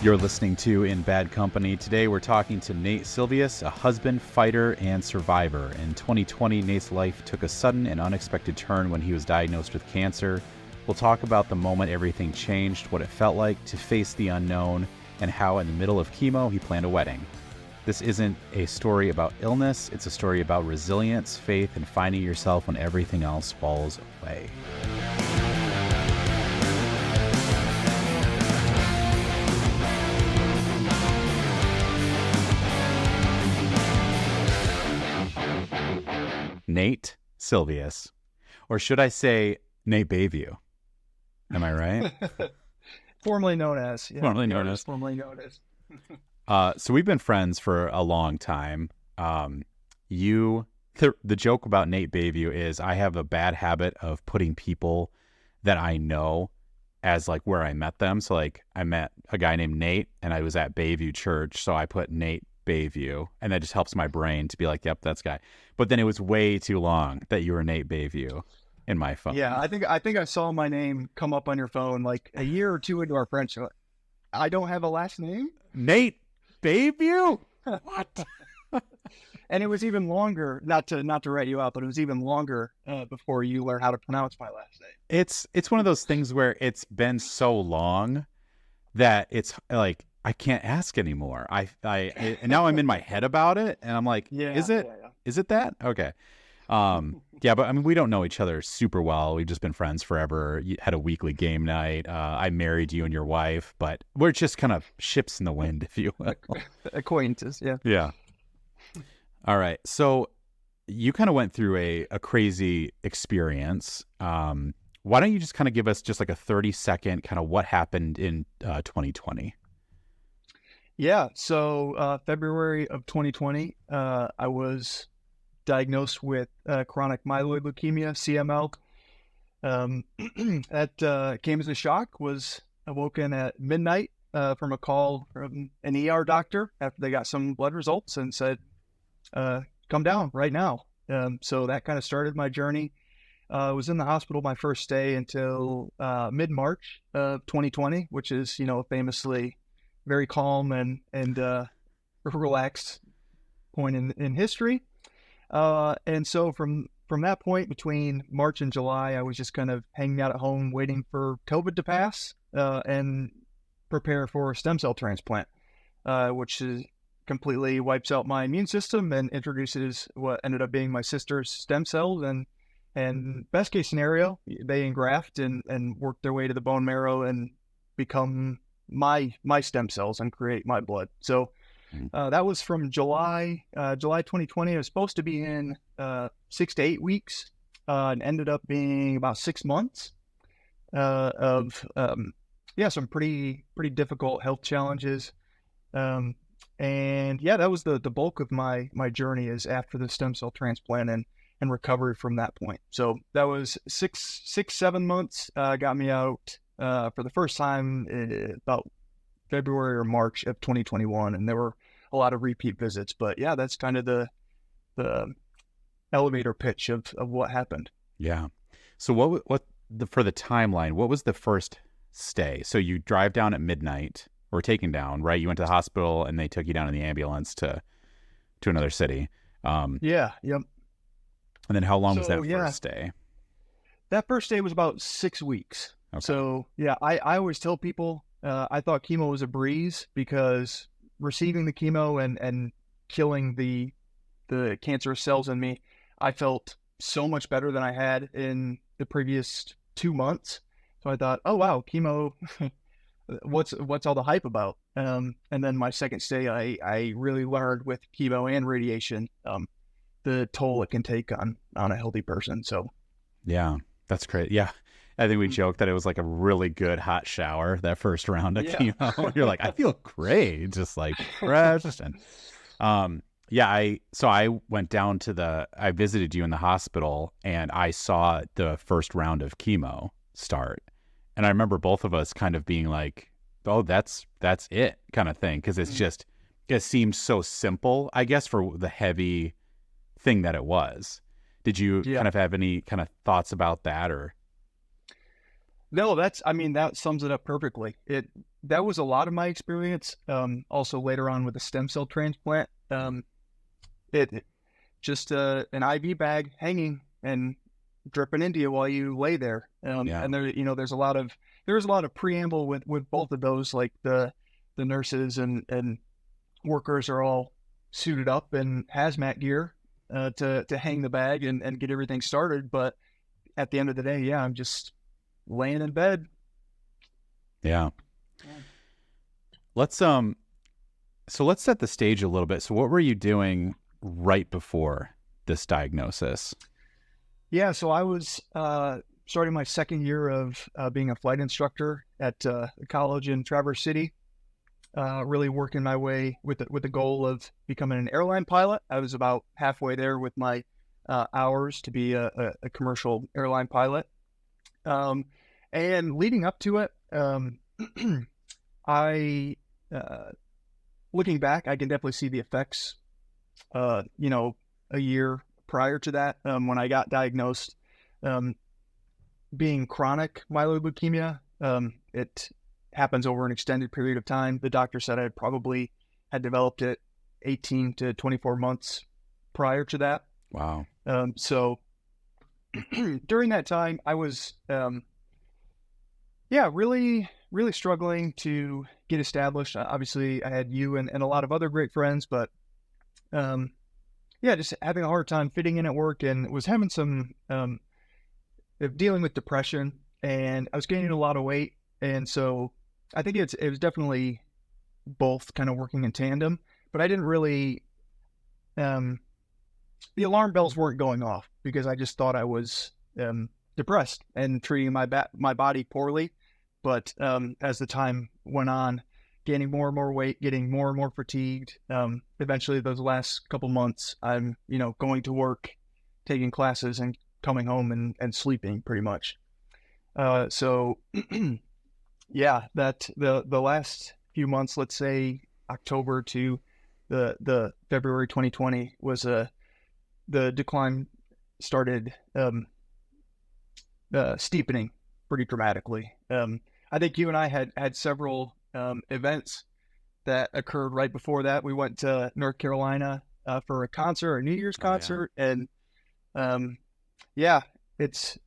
You're listening to In Bad Company. Today we're talking to Nate Silveus, a husband, fighter, and survivor. In 2020, Nate's life took a sudden and unexpected turn when he was diagnosed with cancer. We'll talk about the moment everything changed, what it felt like to face the unknown, and how in the middle of chemo he planned a wedding. This isn't a story about illness, it's a story about resilience, faith, and finding yourself when everything else falls away. Nate Silveus, or should I say Nate Bayview? Am I right? Formerly known as. Yeah, formerly known as. So we've been friends for a long time. The joke about Nate Bayview is I have a bad habit of putting people that I know as like where I met them. So like I met a guy named Nate and I was at Bayview Church. So I put Nate Bayview, and that just helps my brain to be like, yep, that's guy. But then it was way too long that you were Nate Bayview in my phone. Yeah, I think I saw my name come up on your phone like a year or two into our friendship. I don't have a last name? Nate Bayview? What? And it was even longer, not to write you out, but it was even longer before you learned how to pronounce my last name. It's one of those things where it's been so long that it's like I can't ask anymore. And now I'm in my head about it, and I'm like, is it that? Okay. Yeah, but I mean, we don't know each other super well. We've just been friends forever. You had a weekly game night. I married you and your wife, but we're just kind of ships in the wind, if you will. Acquaintances, yeah. Yeah. All right. So you kind of went through a crazy experience. Why don't you just kind of give us just like a 30-second kind of what happened in 2020? Yeah. So February of 2020, I was diagnosed with chronic myeloid leukemia, CML. That came as a shock. Was awoken at midnight from a call from an ER doctor after they got some blood results and said, come down right now. So that kind of started my journey. I was in the hospital my first day until mid-March of 2020, which is, famously very calm and relaxed point in history. And so from that point between March and July, I was just kind of hanging out at home waiting for COVID to pass and prepare for a stem cell transplant, which is completely wipes out my immune system and introduces what ended up being my sister's stem cells. And best case scenario, they engraft and work their way to the bone marrow and become my stem cells and create my blood. So that was from July 2020. It was supposed to be in 6 to 8 weeks and ended up being about 6 months of some pretty difficult health challenges. And yeah, that was the bulk of my journey is after the stem cell transplant and recovery from that point. So that was 7 months, got me out for the first time about February or March of 2021. And there were a lot of repeat visits, but yeah, that's kind of the elevator pitch of what happened. Yeah. So for the timeline, what was the first stay? So you drive down at midnight or taken down, right? You went to the hospital and they took you down in the ambulance to another city. Yeah. Yep. And then how long was that first stay? That first day was about 6 weeks. Okay. So yeah, I always tell people, I thought chemo was a breeze because receiving the chemo and killing the cancerous cells in me, I felt so much better than I had in the previous 2 months. So I thought, oh wow, chemo, what's all the hype about? And then my second stay, I really learned with chemo and radiation, the toll it can take on a healthy person. So yeah, that's great. Yeah. I think we joked that it was like a really good hot shower, that first round of chemo. You're like, I feel great, just like fresh. And I went down I visited you in the hospital and I saw the first round of chemo start. And I remember both of us kind of being like, oh, that's it kind of thing. Cause it seemed so simple, I guess, for the heavy thing that it was. Did you kind of have any kind of thoughts about that or? No, that sums it up perfectly. that was a lot of my experience. Also later on with the stem cell transplant, it just an IV bag hanging and dripping into you while you lay there. Yeah. And there, there's a lot of preamble with both of those. Like the nurses and workers are all suited up in hazmat gear to hang the bag and get everything started. But at the end of the day, yeah, I'm just laying in bed. Yeah. Let's so let's set the stage a little bit. So what were you doing right before this diagnosis? Yeah, so I was starting my second year of being a flight instructor at a college in Traverse City. Really working my way with the goal of becoming an airline pilot. I was about halfway there with my hours to be a commercial airline pilot. And leading up to it, I looking back, I can definitely see the effects. A year prior to that, when I got diagnosed, being chronic myeloid leukemia, it happens over an extended period of time. The doctor said I probably had developed it 18 to 24 months prior to that. Wow. So during that time, I was, really, really struggling to get established. Obviously, I had you and a lot of other great friends, but just having a hard time fitting in at work, and was having some dealing with depression, and I was gaining a lot of weight. And so I think it was definitely both kind of working in tandem, but I didn't really, the alarm bells weren't going off because I just thought I was depressed and treating my body poorly. But as the time went on, gaining more and more weight, getting more and more fatigued. Eventually, those last couple months, I'm, going to work, taking classes, and coming home and sleeping pretty much. So that the last few months, let's say October to the February 2020, was the decline started steepening pretty dramatically. I think you and I had several events that occurred right before that. We went to North Carolina for a concert, a New Year's concert. Yeah. And it's,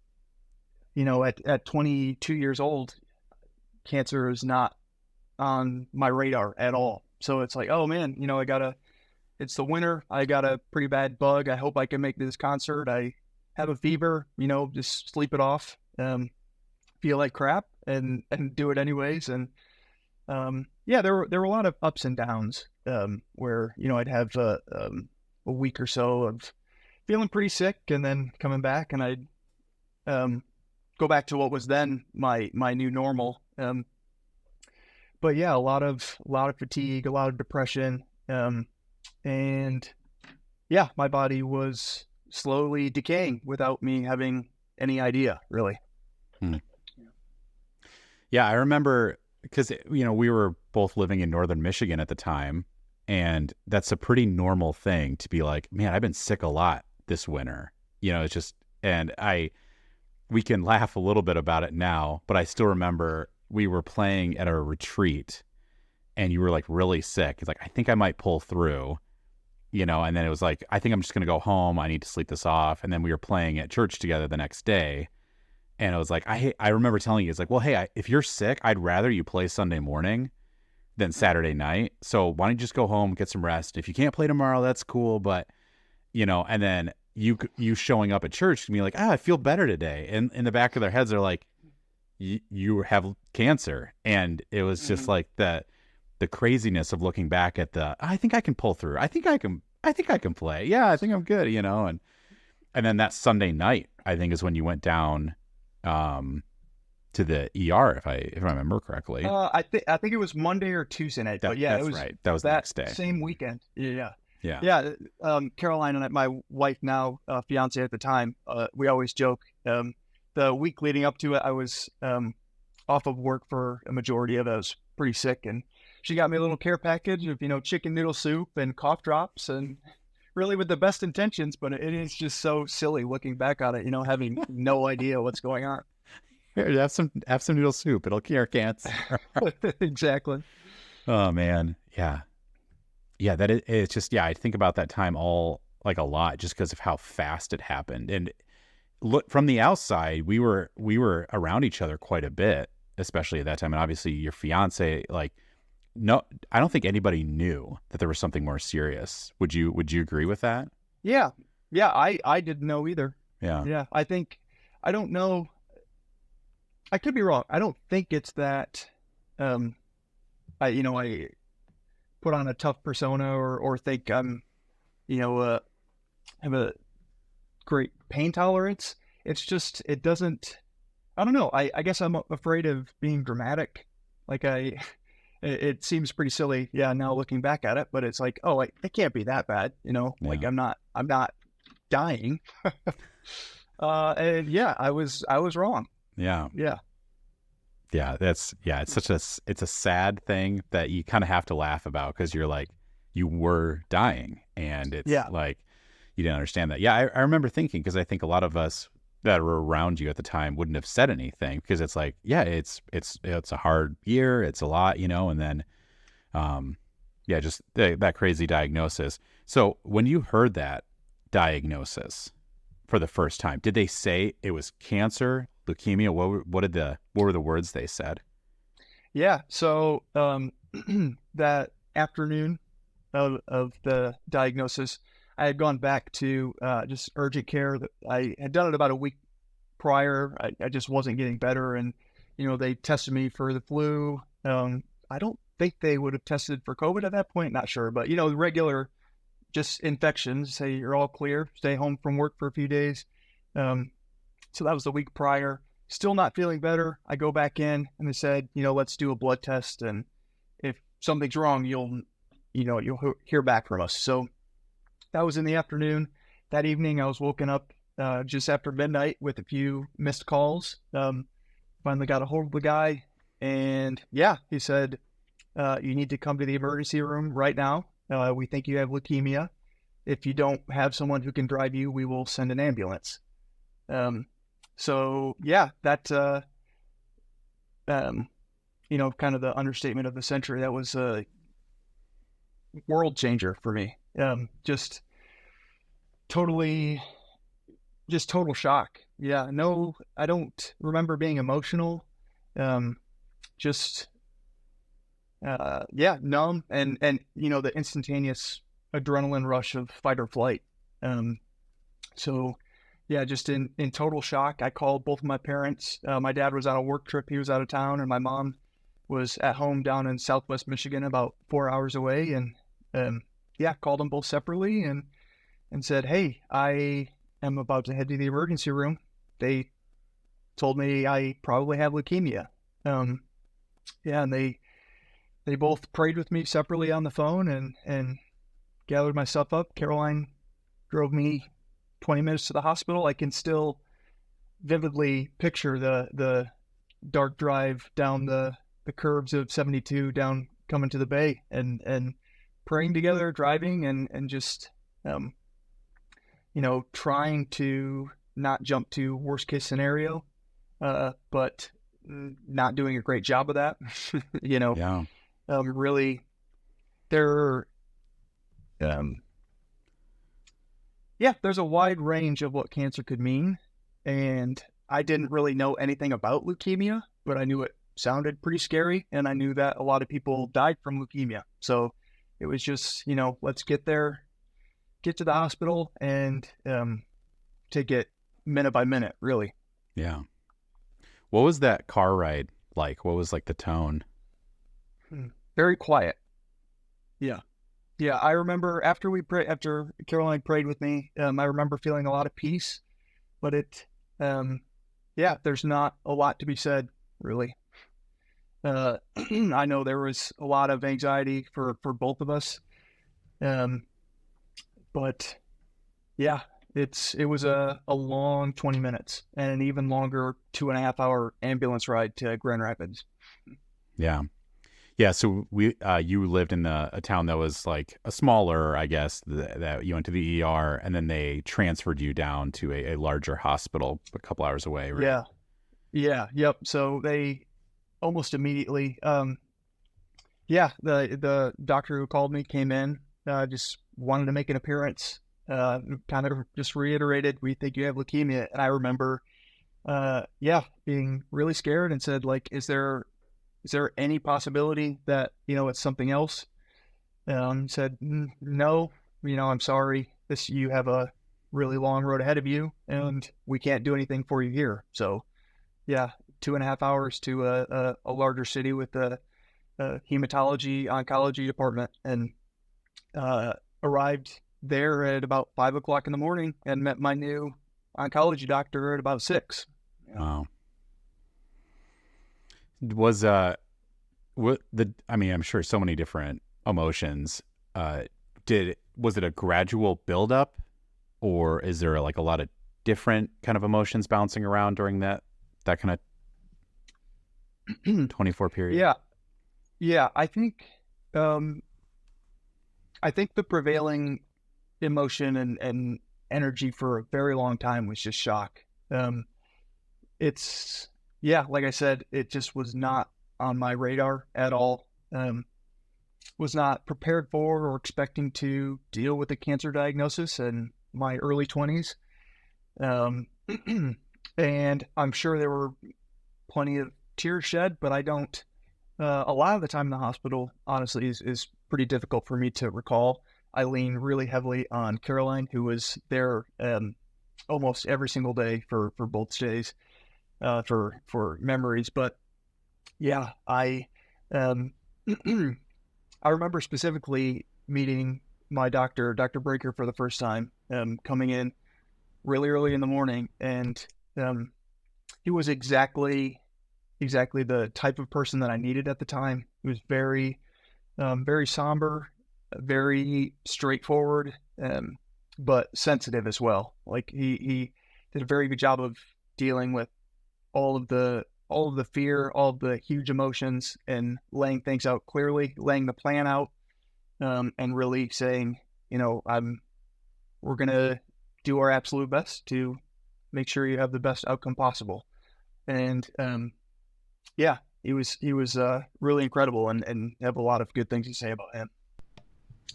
at 22 years old, cancer is not on my radar at all. So it's like, oh man, it's the winter. I got a pretty bad bug. I hope I can make this concert. I have a fever, just sleep it off, feel like crap and do it anyways. And there were a lot of ups and downs where I'd have a week or so of feeling pretty sick, and then coming back, and I'd go back to what was then my new normal. But yeah, a lot of fatigue, a lot of depression, and yeah, my body was slowly decaying without me having any idea, really. Yeah, I remember because, we were both living in northern Michigan at the time, and that's a pretty normal thing to be like, man, I've been sick a lot this winter. It's just, and we can laugh a little bit about it now, but I still remember we were playing at a retreat and you were like really sick. It's like, I think I might pull through, and then it was like, I think I'm just going to go home. I need to sleep this off. And then we were playing at church together the next day. And I was like, I remember telling you, it's like, well, hey, if you're sick, I'd rather you play Sunday morning than Saturday night. So why don't you just go home, get some rest? If you can't play tomorrow, that's cool. But, and then you showing up at church and be like, I feel better today. And in the back of their heads, they're like, you have cancer. And it was just like the craziness of looking back at I think I can pull through. I think I can play. Yeah, I think I'm good, and then that Sunday night, I think, is when you went down to the ER, if I remember correctly. I think it was Monday or Tuesday night. But yeah, it was right. That was the next day. Same weekend. Yeah. Yeah. Caroline and my wife now, fiance at the time, we always joke. The week leading up to it, I was off of work for a majority of it. I was pretty sick, and she got me a little care package of chicken noodle soup and cough drops, and really with the best intentions, but it is just so silly looking back on it, having no idea what's going on. Here, have some noodle soup. It'll cure cancer. Exactly. Oh man. Yeah. Yeah. It's just, yeah, I think about that time all like a lot just because of how fast it happened. And look from the outside, we were around each other quite a bit, especially at that time. And obviously your fiance, like, no, I don't think anybody knew that there was something more serious. Would you agree with that? Yeah. Yeah. I didn't know either. Yeah. Yeah. I don't know. I could be wrong. I don't think it's that, I put on a tough persona or think I'm, have a great pain tolerance. It's just, it doesn't, I don't know. I guess I'm afraid of being dramatic. Like it seems pretty silly. Yeah. Now looking back at it, but it's like, oh, it can't be that bad. Like Yeah. I'm not dying. And yeah, I was wrong. Yeah. Yeah. Yeah. It's a sad thing that you kind of have to laugh about because you're like, you were dying and it's Yeah. like, you didn't understand that. Yeah. I remember thinking, because I think a lot of us that were around you at the time wouldn't have said anything because it's like, yeah, it's a hard year. It's a lot, and then, yeah, just that crazy diagnosis. So when you heard that diagnosis for the first time, did they say it was cancer, leukemia? What were the words they said? Yeah. So, that afternoon of the diagnosis, I had gone back to just urgent care. That I had done it about a week prior. I just wasn't getting better, and they tested me for the flu. I don't think they would have tested for COVID at that point. Not sure, but the regular just infections. Say you're all clear. Stay home from work for a few days. So that was the week prior. Still not feeling better. I go back in, and they said, let's do a blood test, and if something's wrong, you'll hear back from us. So that was in the afternoon. That evening, I was woken up just after midnight with a few missed calls. Finally got a hold of the guy, and yeah, he said, you need to come to the emergency room right now. We think you have leukemia. If you don't have someone who can drive you, we will send an ambulance. So yeah, that, kind of the understatement of the century. That was a world changer for me. Just total shock. Yeah, no, I don't remember being emotional. Just, yeah, numb and, the instantaneous adrenaline rush of fight or flight. So yeah, just in total shock. I called both of my parents. My dad was on a work trip. He was out of town, and my mom was at home down in Southwest Michigan, about 4 hours away. And, yeah, called them both separately and said, hey, I am about to head to the emergency room. They told me I probably have leukemia. Yeah, and they both prayed with me separately on the phone and gathered myself up. Caroline drove me 20 minutes to the hospital. I can still vividly picture the dark drive down the curves of 72 down coming to the bay and praying together, driving and just, trying to not jump to worst case scenario, but not doing a great job of that. Yeah. Really, there, there's a wide range of what cancer could mean. And I didn't really know anything about leukemia, but I knew it sounded pretty scary. And I knew that a lot of people died from leukemia. So it was just, let's get there, get to the hospital and take it minute by minute, really. Yeah. What was that car ride like? What was like the tone? Very quiet. Yeah. Yeah. I remember after Caroline prayed with me, I remember feeling a lot of peace, but there's not a lot to be said, really. I know there was a lot of anxiety for both of us. But yeah, it was a long 20 minutes and an even longer 2.5 hour ambulance ride to Grand Rapids. Yeah. Yeah. So you lived in a town that was like a smaller, I guess, that you went to the ER and then they transferred you down to a larger hospital a couple hours away. Right? Yeah. Yeah, yep. So they almost immediately, yeah, the doctor who called me came in, just wanted to make an appearance, kind of just reiterated, "We think you have leukemia." And I remember, yeah, being really scared and said, like, is there any possibility that, it's something else? Said, No, I'm sorry. You have a really long road ahead of you and we can't do anything for you here." So yeah, 2.5 hours to a larger city with a hematology oncology department, and arrived there at about 5 o'clock in the morning and met my new oncology doctor at about 6. Yeah. Wow. Was what the I mean, I'm sure so many different emotions. Was it a gradual buildup, or is there like a lot of different kind of emotions bouncing around during that kind of 24 period? Yeah, yeah. Um, I think the prevailing emotion and energy for a very long time was just shock. Um, it's yeah, like I said, it just was not on my radar at all. Was not prepared for or expecting to deal with a cancer diagnosis in my early 20s. Um, and I'm sure there were plenty of tears shed, but I don't. A lot of the time in the hospital, honestly, is pretty difficult for me to recall. I lean really heavily on Caroline, who was there almost every single day for both stays, for memories. But yeah, um, I remember specifically meeting my doctor, Dr. Breaker, for the first time, coming in really early in the morning, and um, he was exactly the type of person that I needed at the time. He was very somber, very straightforward, but sensitive as well. Like he did a very good job of dealing with all of the fear, all of the huge emotions, and laying things out clearly, laying the plan out, and really saying, we're gonna do our absolute best to make sure you have the best outcome possible. And yeah, he was really incredible, and have a lot of good things to say about him.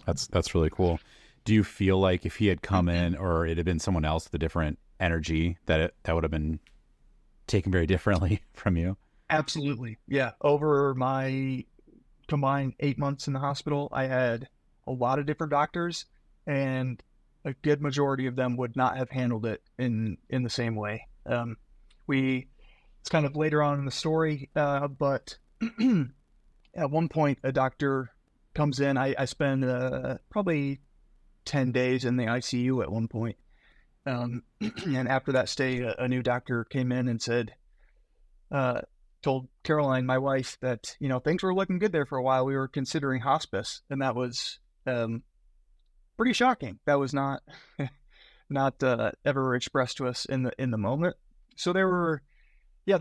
That's really cool. Do you feel like if he had come in, or it had been someone else with a different energy, that would have been taken very differently from you? Absolutely, yeah. Over my combined 8 months in the hospital, I had a lot of different doctors, and a good majority of them would not have handled it in the same way. We It's kind of later on in the story, but at one point, a doctor comes in. I spend probably 10 days in the ICU at one point. And after that stay, a new doctor came in and said, uh, told Caroline, my wife, that, things were looking good there for a while. We were considering hospice. And that was pretty shocking. That was not, not ever expressed to us in the moment. So yeah,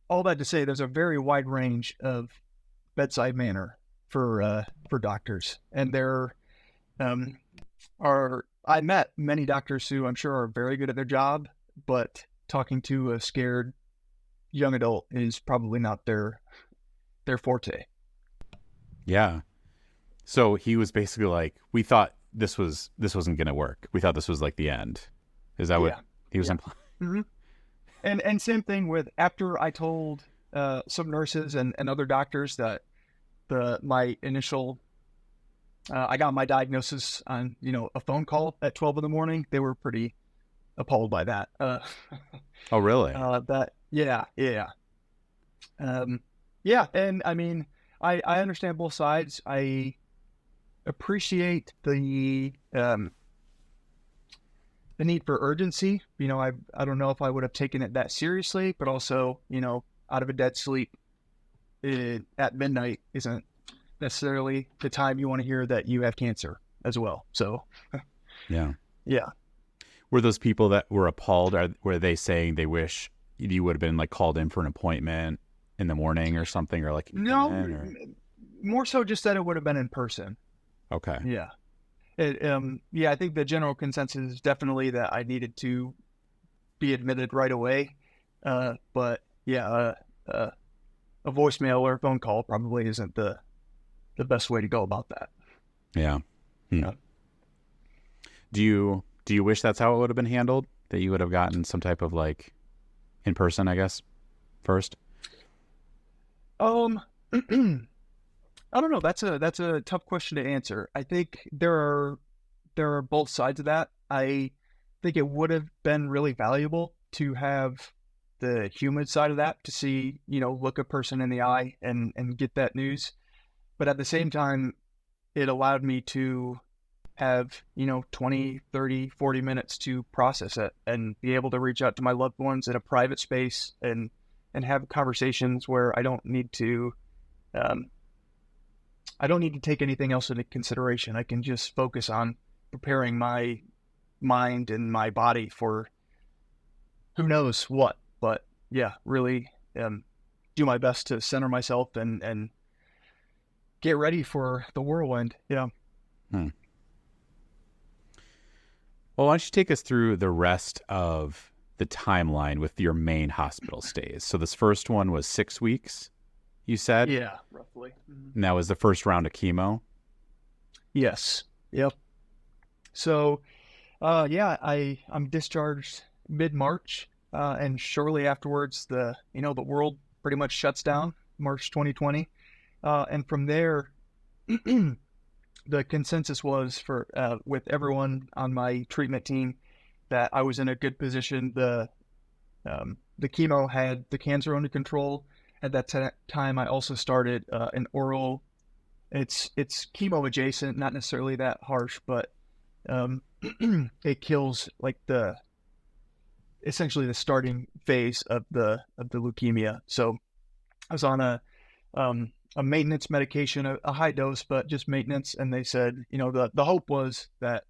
all that to say, there's a very wide range of bedside manner for doctors, and there um, I met many doctors who I'm sure are very good at their job, but talking to a scared young adult is probably not their forte. Yeah. So he was basically like, we thought this wasn't going to work. We thought this was like the end. Is that what Yeah, he was yeah. implying? hmm And same thing with after I told some nurses and other doctors that my initial I got my diagnosis on a phone call at 12 in the morning. They were pretty appalled by that. Oh, really? That yeah, yeah. Um, yeah, and I mean, I understand both sides. I appreciate the need for urgency. I don't know if I would have taken it that seriously, but also, out of a dead sleep at midnight isn't necessarily the time you want to hear that you have cancer as well. So, Yeah. yeah. Were those people that were appalled, were they saying they wish you would have been like called in for an appointment in the morning or something, or like, can you come No, in, or? more so just that it would have been in person. Okay. Yeah. Yeah, I think the general consensus is definitely that I needed to be admitted right away. But yeah, a voicemail or a phone call probably isn't the best way to go about that. Yeah. Yeah. Do you wish that's how it would have been handled? That you would have gotten some type of like in person, I guess, first? Um, I don't know. That's a tough question to answer. I think there are both sides of that. I think it would have been really valuable to have the human side of that to see, look a person in the eye and get that news. But at the same time, it allowed me to have, 20, 30, 40 minutes to process it and be able to reach out to my loved ones in a private space and have conversations where um, I don't need to take anything else into consideration. I can just focus on preparing my mind and my body for who knows what. But yeah, really do my best to center myself and get ready for the whirlwind. Yeah. Hmm. Well, why don't you take us through the rest of the timeline with your main hospital stays? So this first one was 6 weeks, you said? Yeah, roughly. Mhm. And that was the first round of chemo? Yes. Yep. So, yeah, I'm discharged mid-March, and shortly afterwards, the world pretty much shuts down, March 2020, and from there, the consensus was for with everyone on my treatment team that I was in a good position. The chemo had the cancer under control. At that time, I also started an oral. It's chemo adjacent, not necessarily that harsh, but um, it kills like essentially the starting phase of the leukemia. So I was on a maintenance medication, a high dose, but just maintenance. And they said, the hope was that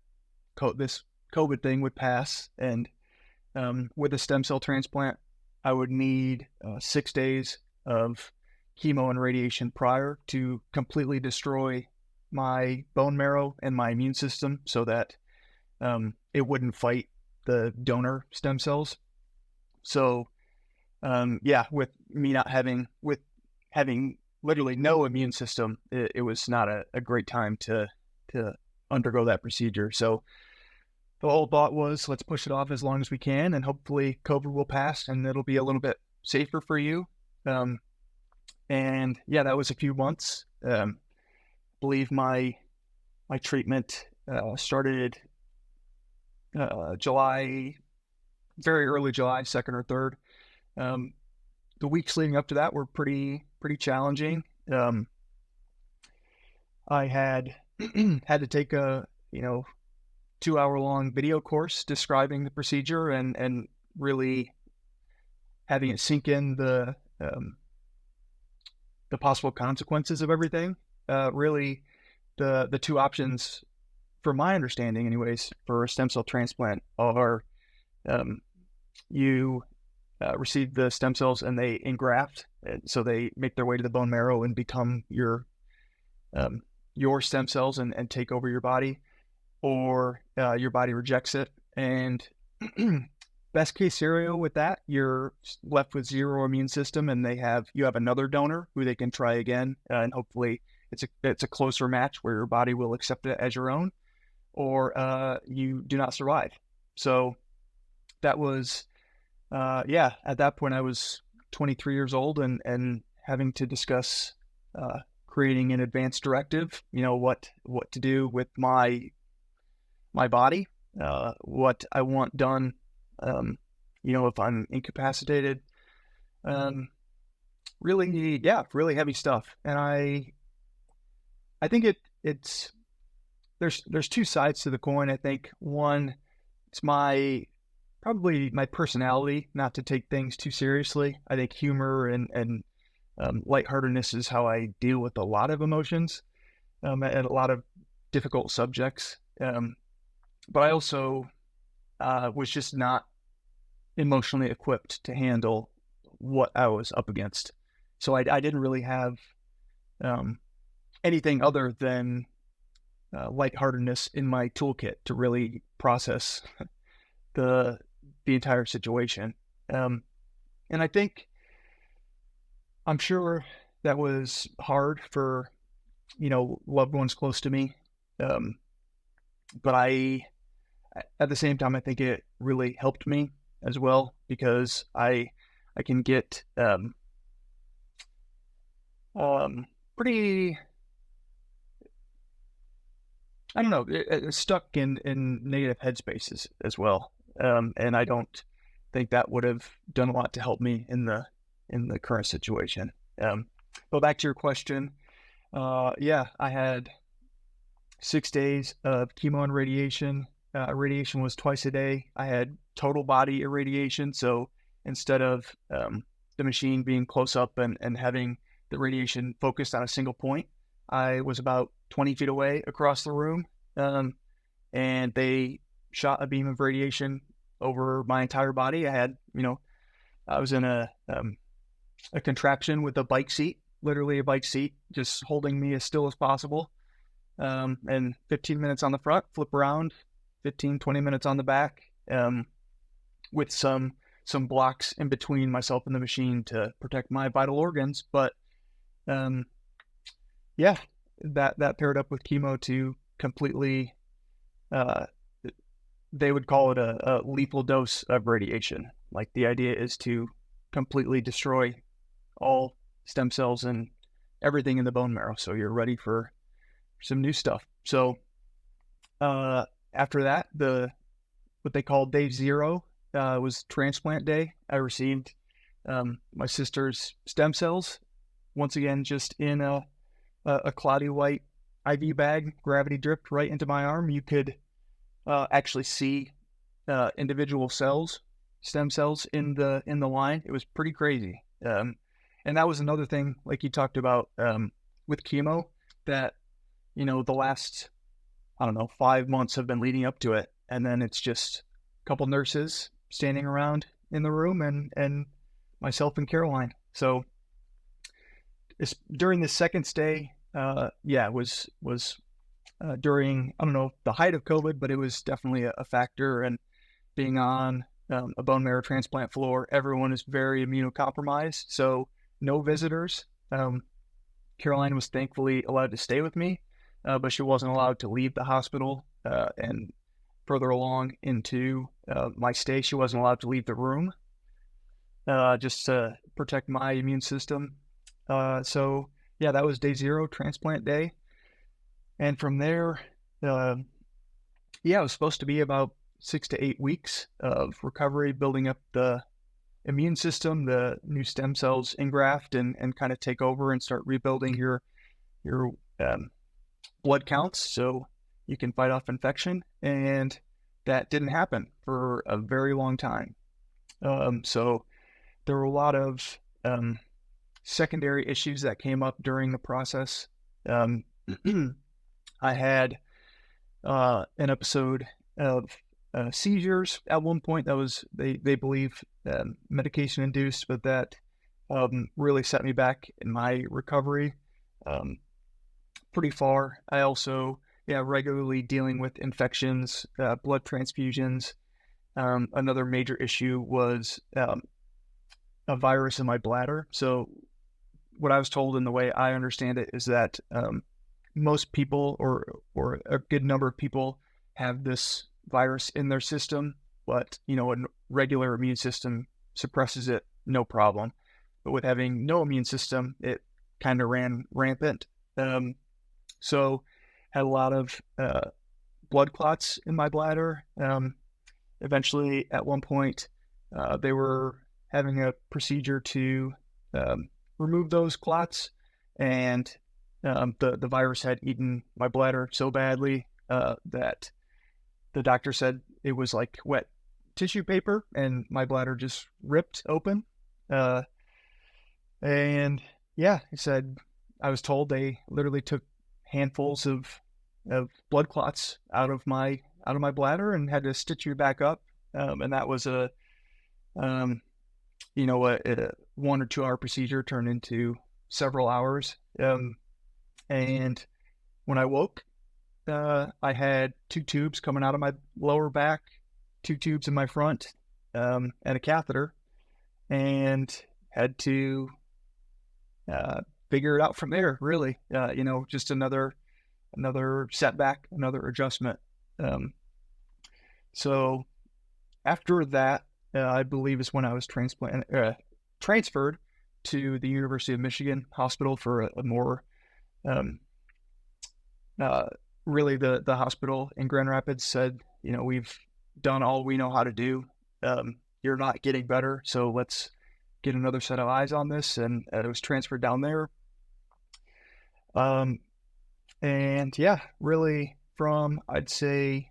this COVID thing would pass, and with a stem cell transplant, I would need 6 days of chemo and radiation prior to completely destroy my bone marrow and my immune system so that it wouldn't fight the donor stem cells. So, yeah, with me not having literally no immune system, it was not a great time to undergo that procedure. So the whole thought was, let's push it off as long as we can, and hopefully COVID will pass and it'll be a little bit safer for you. And yeah, that was a few months. I believe my treatment started July, very early July, 2nd or 3rd. Um, the weeks leading up to that were pretty challenging. I had had to take a 2-hour long video course describing the procedure and really having it sink in the possible consequences of everything. Really, the two options, for my understanding, anyways, for a stem cell transplant are you receive the stem cells and they engraft, so they make their way to the bone marrow and become your stem cells and take over your body, or your body rejects it. And best case scenario with that, you're left with zero immune system, and you have another donor who they can try again, and hopefully it's a closer match where your body will accept it as your own, or you do not survive. So that was yeah, at that point I was 23 years old and having to discuss creating an advanced directive, what to do with my body, what I want done, if I'm incapacitated. Really, yeah, really heavy stuff. And I think it's there's two sides to the coin. I think one, it's probably my personality not to take things too seriously. I think humor and lightheartedness is how I deal with a lot of emotions, and a lot of difficult subjects. But I also was just not emotionally equipped to handle what I was up against. So I didn't really have anything other than lightheartedness in my toolkit to really process the entire situation. And I'm sure that was hard for, loved ones close to me. But at the same time, I think it really helped me as well, because I can get pretty, I don't know, stuck in negative headspaces as well. And I don't think that would have done a lot to help me in the current situation. But back to your question, yeah, I had 6 days of chemo and radiation. Radiation was twice a day. I had total body irradiation. So instead of the machine being close up and having the radiation focused on a single point, I was about 20 feet away across the room. And they shot a beam of radiation over my entire body. I was in a contraption with a bike seat, literally a bike seat, just holding me as still as possible. And 15 minutes on the front, flip around, 15, 20 minutes on the back, with some blocks in between myself and the machine to protect my vital organs. But yeah, that paired up with chemo to completely, they would call it a lethal dose of radiation. Like, the idea is to completely destroy all stem cells and everything in the bone marrow, so you're ready for some new stuff. So after that, what they call day 0 was transplant day. I received my sister's stem cells, once again just in a cloudy white IV bag, gravity dripped right into my arm. You could actually see individual stem cells in the line. It was pretty crazy. And that was another thing, like you talked about, with chemo, that, the last, 5 months have been leading up to it. And then it's just a couple nurses standing around in the room and myself and Caroline. So during the second stay, it was during, I don't know, the height of COVID, but it was definitely a factor. And being on a bone marrow transplant floor, everyone is very immunocompromised. So no visitors. Caroline was thankfully allowed to stay with me, but she wasn't allowed to leave the hospital. And further along into my stay, she wasn't allowed to leave the room, just to protect my immune system. So yeah, that was day 0, transplant day. And from there, it was supposed to be about 6 to 8 weeks of recovery, building up the immune system, the new stem cells engraft and kind of take over and start rebuilding your blood counts so you can fight off infection. And that didn't happen for a very long time. So there were a lot of secondary issues that came up during the process. I had an episode of seizures at one point that was, they believe, medication induced, but that really set me back in my recovery pretty far. I also regularly dealing with infections, blood transfusions. Another major issue was a virus in my bladder. So what I was told, in the way I understand it, is that most people, or a good number of people, have this virus in their system, but a regular immune system suppresses it no problem. But with having no immune system, it kind of ran rampant. So had a lot of blood clots in my bladder. Eventually, at one point, they were having a procedure to remove those clots, and the virus had eaten my bladder so badly that the doctor said it was like wet tissue paper, and my bladder just ripped open. And yeah, he said, I was told they literally took handfuls of blood clots out of my bladder and had to stitch me back up. And that was a 1 or 2 hour procedure turned into several hours. And when I woke, I had 2 tubes coming out of my lower back, 2 tubes in my front, and a catheter. and had to figure it out from there, really. Just another setback, another adjustment. So after that, I believe is when I was transferred to the University of Michigan Hospital for a more, really the hospital in Grand Rapids said, we've done all we know how to do. You're not getting better, so let's get another set of eyes on this. And it was transferred down there. And yeah, really from, I'd say,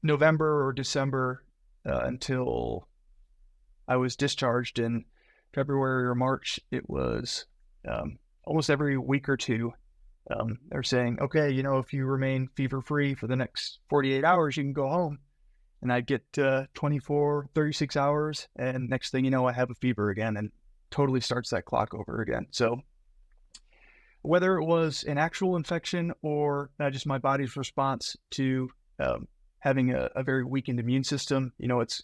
November or December until I was discharged in February or March, it was almost every week or two. They're saying, okay, if you remain fever-free for the next 48 hours, you can go home. And I'd get 24, 36 hours, and next thing you know, I have a fever again, and totally starts that clock over again. So whether it was an actual infection or just my body's response to having a very weakened immune system, it's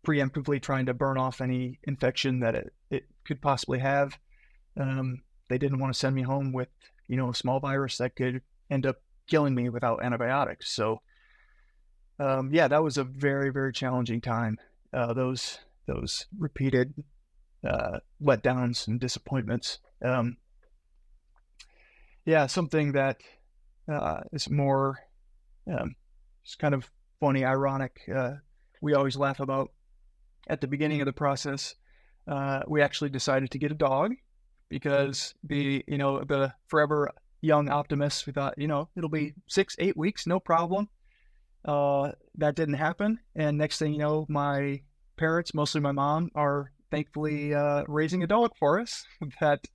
preemptively trying to burn off any infection that it could possibly have. They didn't want to send me home with, a small virus that could end up killing me without antibiotics. So, that was a very, very challenging time. Those repeated letdowns and disappointments. Something that is more, it's kind of funny, ironic. We always laugh about at the beginning of the process. We actually decided to get a dog because the forever young optimists, we thought, it'll be 6-8 weeks, no problem. That didn't happen. And next thing you know, my parents, mostly my mom, are thankfully raising a dog for us that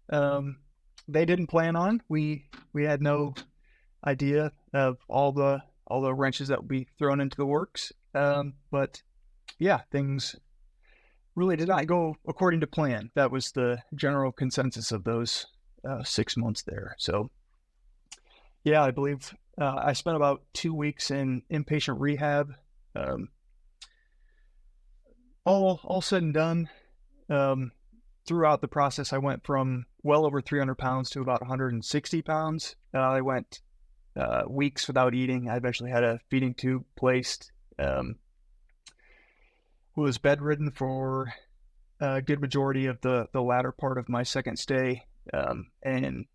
they didn't plan on. We had no idea of all the wrenches that would be thrown into the works. But yeah, things really did not go according to plan. That was the general consensus of those 6 months there. So yeah, I believe I spent about 2 weeks in inpatient rehab. All said and done, throughout the process, I went from well over 300 pounds to about 160 pounds. I went weeks without eating. I eventually had a feeding tube placed. Was bedridden for a good majority of the latter part of my second stay. And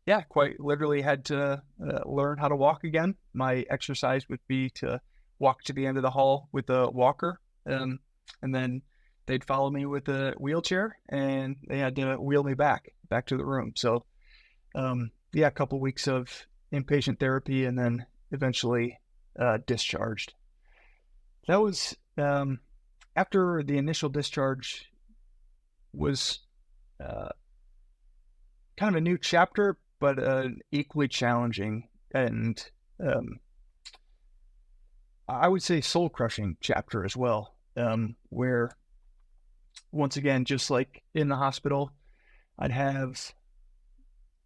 yeah, quite literally had to learn how to walk again. My exercise would be to walk to the end of the hall with a walker. And then they'd follow me with a wheelchair and they had to wheel me back to the room. So, a couple of weeks of inpatient therapy and then eventually discharged. That was, after the initial discharge was kind of a new chapter, but an equally challenging and I would say soul-crushing chapter as well, where once again, just like in the hospital, I'd have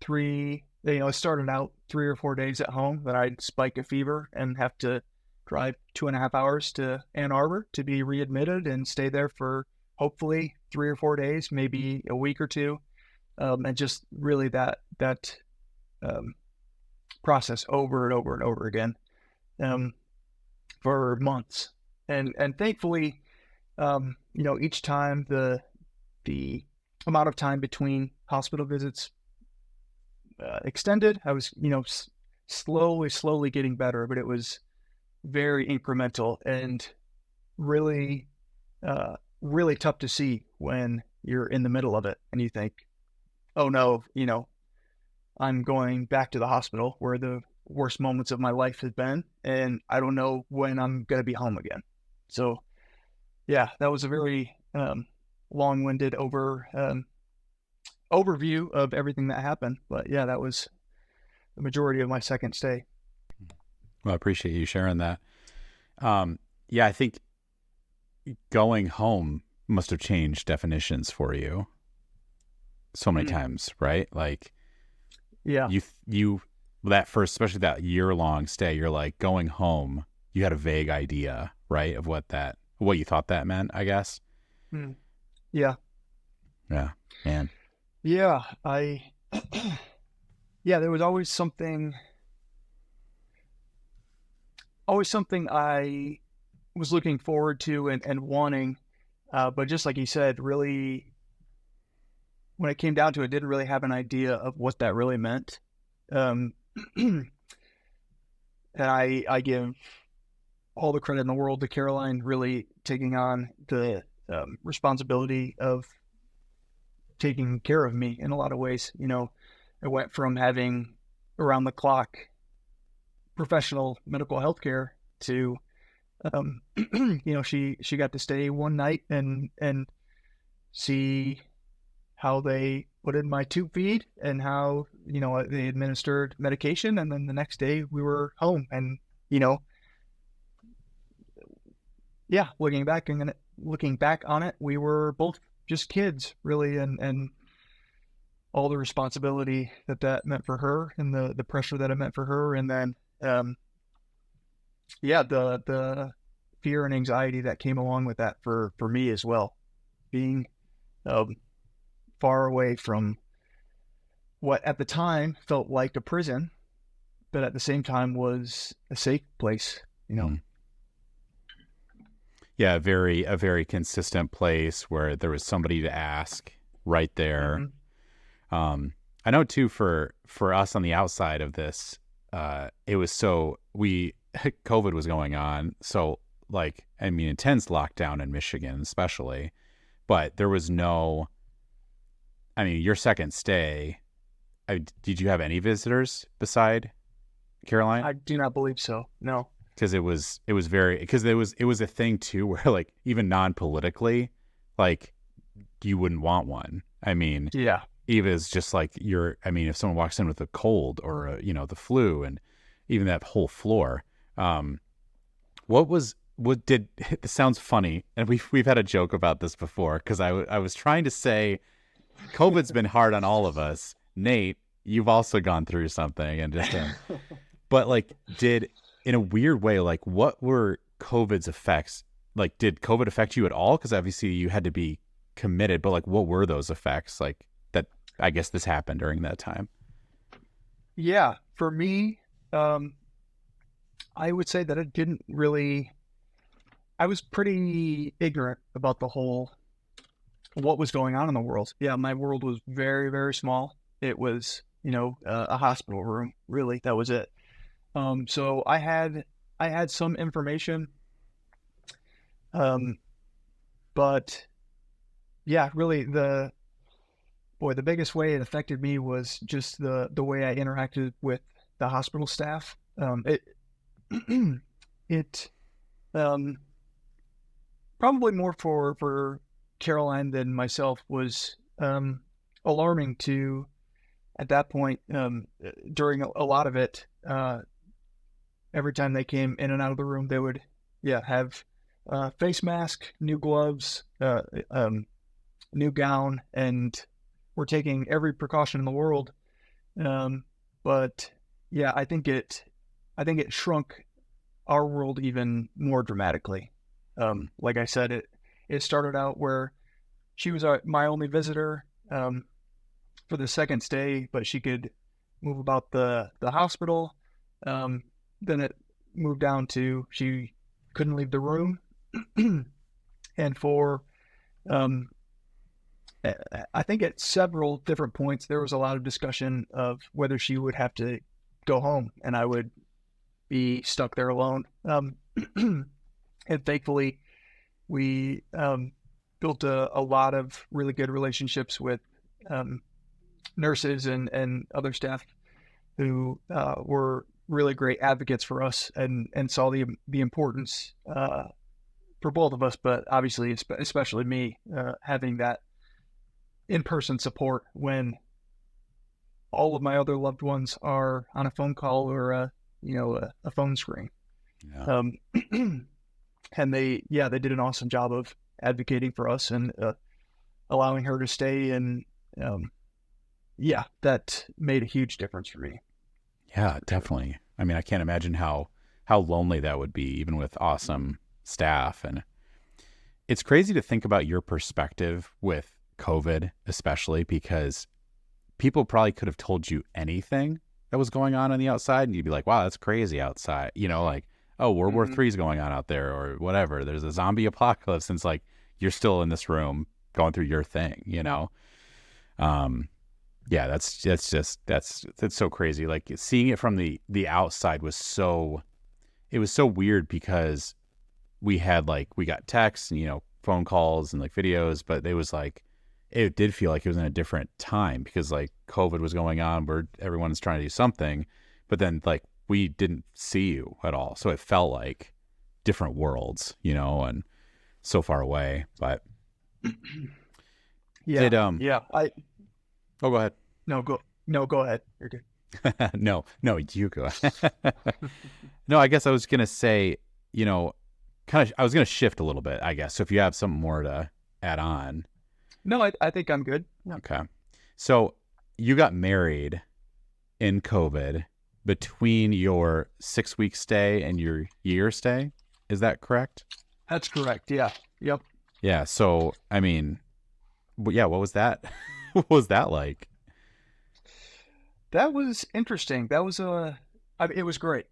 I started out 3 or 4 days at home, then I'd spike a fever and have to drive 2.5 hours to Ann Arbor to be readmitted and stay there for hopefully 3 or 4 days, maybe a week or two. And just really that process over and over and over again, for months. And thankfully, each time the amount of time between hospital visits extended. I was, slowly getting better, but it was very incremental and really, really tough to see when you're in the middle of it and you think, oh no, I'm going back to the hospital where the worst moments of my life have been, and I don't know when I'm going to be home again. So yeah, that was a very long-winded overview of everything that happened. But yeah, that was the majority of my second stay. Well, I appreciate you sharing that. I think going home must have changed definitions for you so many times, right? Like, yeah, you that first, especially that year-long stay, you're like going home, you had a vague idea, right, of what that what you thought that meant, I guess. Hmm. Yeah. Yeah, man. Yeah. Yeah, there was always something I was looking forward to and wanting. But just like you said, really, when it came down to it, didn't really have an idea of what that really meant. Um, and I give all the credit in the world to Caroline really taking on the responsibility of taking care of me in a lot of ways. I went from having around the clock professional medical health care to, she got to stay one night and see how they put in my tube feed and how, they administered medication. And then the next day we were home and, yeah, looking back on it, we were both just kids really. And all the responsibility that meant for her and the pressure that it meant for her. And then, the fear and anxiety that came along with that for me as well, being far away from what at the time felt like a prison, but at the same time was a safe place. Mm. Yeah, a very consistent place where there was somebody to ask right there. Mm-hmm. I know too, for us on the outside of this, it was COVID was going on. So intense lockdown in Michigan, especially, but there was your second stay, did you have any visitors beside Caroline? I do not believe so. No. Because it was a thing too, where even non-politically, you wouldn't want one. Yeah. Eva's just if someone walks in with a cold or the flu, and even that whole floor, this sounds funny, and we've had a joke about this before, because I was trying to say COVID's been hard on all of us. Nate, you've also gone through something, and just but in a weird way, what were COVID's effects? Did COVID affect you at all? Because obviously you had to be committed, but what were those effects that I guess this happened during that time? Yeah, for me, I would say that it didn't really. I was pretty ignorant about what was going on in the world. Yeah, my world was very, very small. It was, a hospital room. Really, that was it. So I had some information, but yeah, really the biggest way it affected me was just the way I interacted with the hospital staff. It probably more for Caroline than myself was alarming to, at that point, during a lot of it. Every time they came in and out of the room, they would have face mask, new gloves, new gown, and we're taking every precaution in the world. But yeah, I think it shrunk our world even more dramatically. Like I said, it started out where she was my only visitor for the second stay, but she could move about the hospital. Then it moved down to she couldn't leave the room. And for I think at several different points there was a lot of discussion of whether she would have to go home and I would be stuck there alone. And thankfully we built a lot of really good relationships with nurses and other staff who were really great advocates for us and saw the importance for both of us, but obviously especially me, having that in-person support when all of my other loved ones are on a phone call or a phone screen. Yeah. And they did an awesome job of advocating for us and allowing her to stay, and that made a huge difference for me. Yeah, definitely. I can't imagine how lonely that would be, even with awesome staff. And it's crazy to think about your perspective with COVID, especially because people probably could have told you anything that was going on the outside, and you'd be like, wow, that's crazy outside. You know, like, oh, World War III is going on out there or whatever. There's a zombie apocalypse. And it's like, you're still in this room going through your thing, you know? Yeah, that's so crazy. Like seeing it from the outside it was so weird because we got texts and, you know, phone calls and like videos, but it did feel like it was in a different time because like COVID was going on where everyone's trying to do something, but then like we didn't see you at all. So it felt like different worlds, you know, and so far away, but yeah, oh, go ahead. No, go ahead. You're good. No, you go. No, I guess I was going to say, you know, I was going to shift a little bit, I guess. So if you have something more to add on. No, I think I'm good. Yeah. Okay. So you got married in COVID between your 6-week stay and your year stay. Is that correct? That's correct. Yeah. Yep. Yeah. So, I mean, yeah, what was that? What was that like? That was interesting. It was great.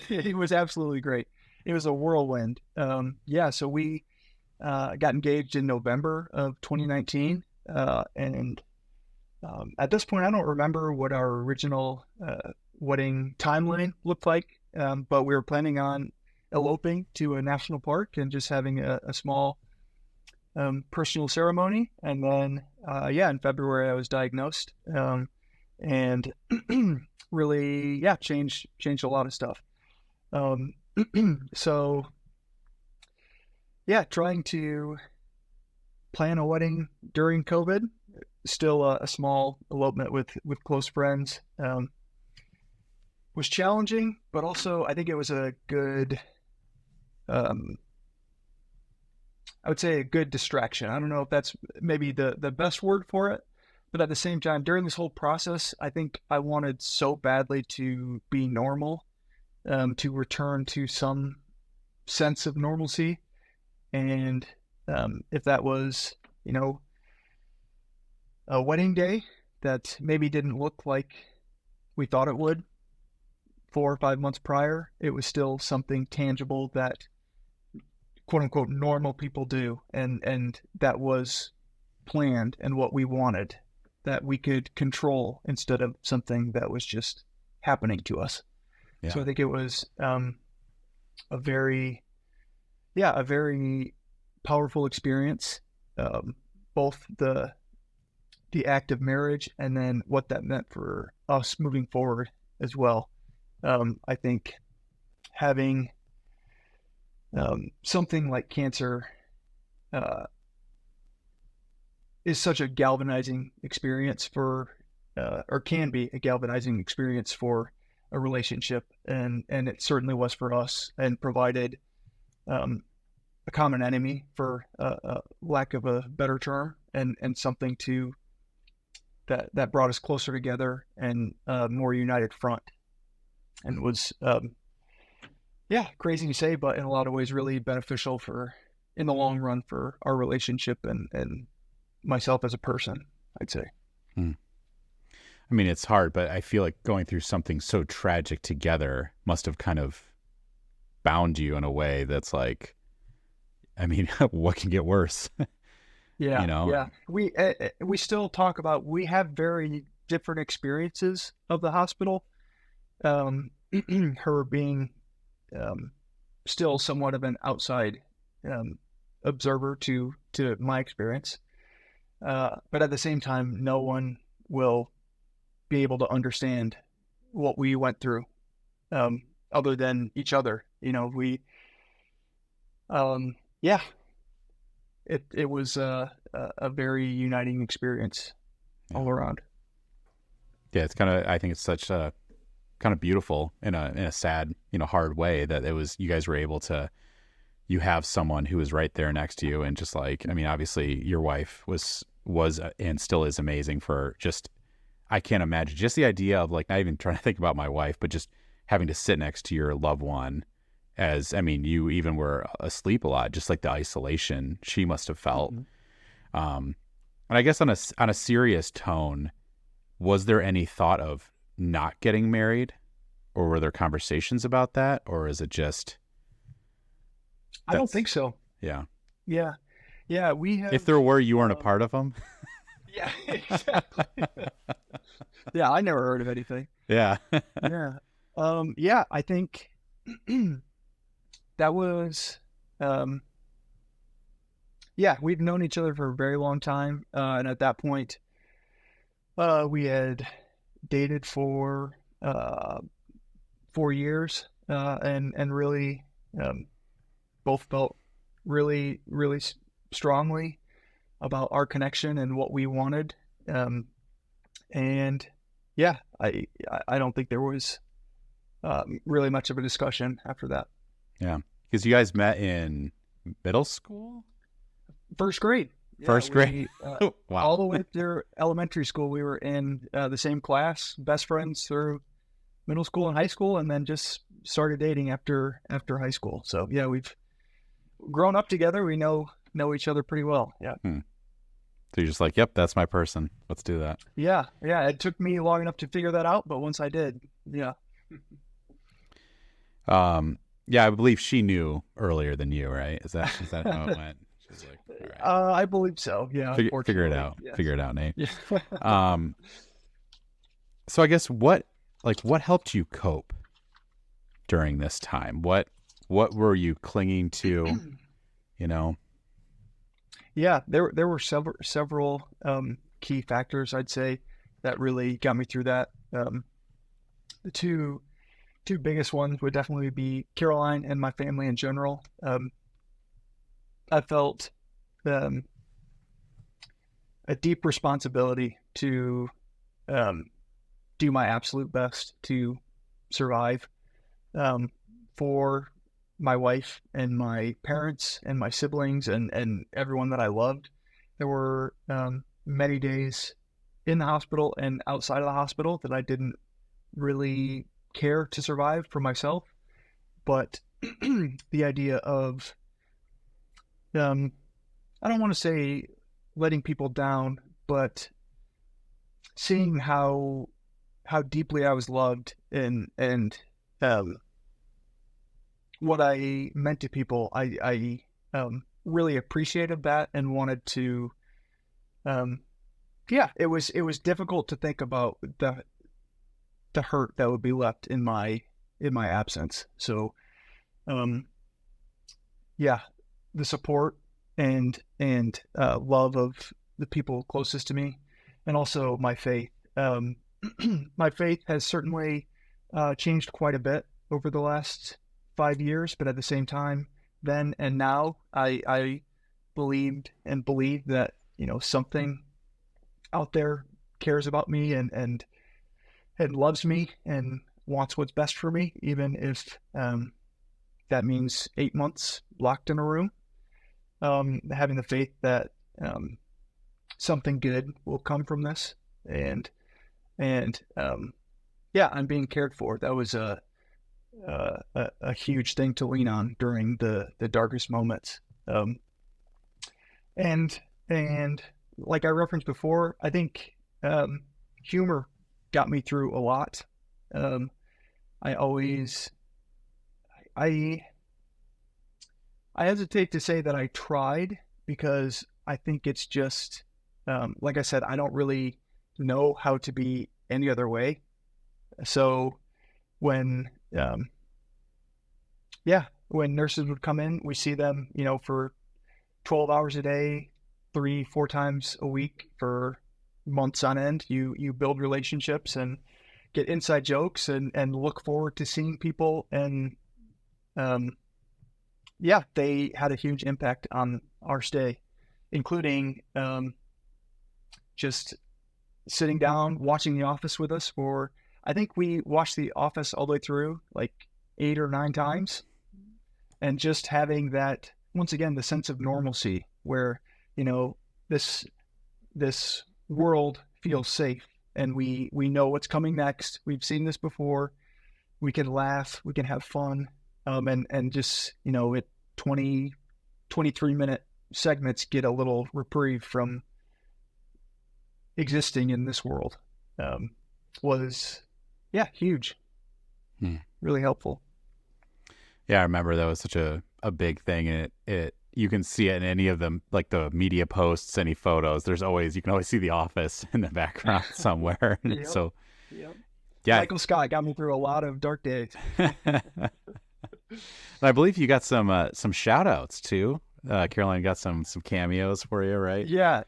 It was absolutely great. It was a whirlwind. Yeah. So we got engaged in November of 2019. And at this point, I don't remember what our original wedding timeline looked like, but we were planning on eloping to a national park and just having a small personal ceremony. And then, in February, I was diagnosed and really, changed a lot of stuff. So, trying to plan a wedding during COVID, still a small elopement with close friends, was challenging, but also I think it was a good, I would say a good distraction. I don't know if that's maybe the best word for it, but at the same time, during this whole process, I think I wanted so badly to be normal, to return to some sense of normalcy. And if that was, you know, a wedding day that maybe didn't look like we thought it would 4 or 5 months prior, it was still something tangible that quote unquote normal people do. And that was planned and what we wanted, that we could control instead of something that was just happening to us. Yeah. So I think it was a very powerful experience, both the act of marriage and then what that meant for us moving forward as well. I think having something like cancer is such a galvanizing experience or can be a galvanizing experience for a relationship, and it certainly was for us, and provided a common enemy, for lack of a better term, and something that brought us closer together and a more united front, and was crazy to say, but in a lot of ways really beneficial in the long run for our relationship and myself as a person, I'd say. I mean, it's hard, but I feel like going through something so tragic together must have kind of bound you in a way that's like, I mean, what can get worse? Yeah, you know? Yeah. We still talk about, we have very different experiences of the hospital. Her being still somewhat of an outside observer to my experience, but at the same time, no one will be able to understand what we went through, other than each other. You know, it was a very uniting experience all around. Yeah, it's I think it's such a kind of beautiful in a sad, you know, hard way that you guys were able to, you have someone who was right there next to you, and just like, I mean, obviously your wife was and still is amazing for just, I can't imagine just the idea of like, not even trying to think about my wife, but just having to sit next to your loved one as, I mean, you even were asleep a lot, just like the isolation she must have felt. And I guess on a serious tone, was there any thought of not getting married, or were there conversations about that, or is it just? I don't think so. Yeah. Yeah. Yeah. We have. If there were, you weren't a part of them. Yeah, exactly. Yeah. I never heard of anything. Yeah. Yeah. Yeah. I think that was, yeah, we'd known each other for a very long time. And at that point, we had dated for 4 years, and really, both felt really, really strongly about our connection and what we wanted. And yeah, I don't think there was really much of a discussion after that. Yeah. Because you guys met in middle school? First grade. Yeah, First grade? Wow. All the way through elementary school, we were in the same class, best friends through middle school and high school, and then just started dating after high school. So yeah, we've grown up together. We know each other pretty well. Yeah. So you're just like, yep, that's my person. Let's do that. Yeah. Yeah. It took me long enough to figure that out, but once I did, yeah. Yeah, I believe she knew earlier than you, right? Is that how it went? She's like, all right. I believe so. Yeah. Figure it out. Yes. Figure it out, Nate. Yeah. So I guess what helped you cope during this time? What were you clinging to? You know? Yeah, there were several key factors, I'd say, that really got me through that. The two biggest ones would definitely be Caroline and my family in general. I felt a deep responsibility to do my absolute best to survive for my wife and my parents and my siblings and everyone that I loved. There were many days in the hospital and outside of the hospital that I didn't really care to survive for myself. But the idea of, I don't want to say letting people down, but seeing how deeply I was loved and what I meant to people, I really appreciated that and wanted to. Yeah, it was difficult to think about the hurt that would be left in my absence. So, yeah, the support and love of the people closest to me, and also my faith. My faith has certainly changed quite a bit over the last 5 years, but at the same time, then and now, I believed and believe that, something out there cares about me and loves me and wants what's best for me, even if that means 8 months locked in a room. Having the faith that something good will come from this, and yeah, I'm being cared for. That was a huge thing to lean on during the darkest moments. And like I referenced before, I think humor got me through a lot. I hesitate to say that I tried, because I think it's just, like I said, I don't really know how to be any other way. So when nurses would come in, we see them, for 12 hours a day, 3-4 times a week for months on end. You build relationships and get inside jokes and look forward to seeing people. And yeah, they had a huge impact on our stay, including just sitting down, watching The Office with us for, I think we watched The Office all the way through like 8 or 9 times. And just having that, once again, the sense of normalcy where, this world feels safe and we know what's coming next. We've seen this before. We can laugh, we can have fun. and just, at 20, 23-minute segments get a little reprieve from existing in this world, was, huge. Really helpful. Yeah, I remember that was such a big thing, and it you can see it in any of them, like the media posts, any photos. You can always see The Office in the background somewhere. Yep. So Yep. yeah, Michael Scott got me through a lot of dark days. I believe you got some shout outs too. Caroline got some cameos for you, right? Yeah.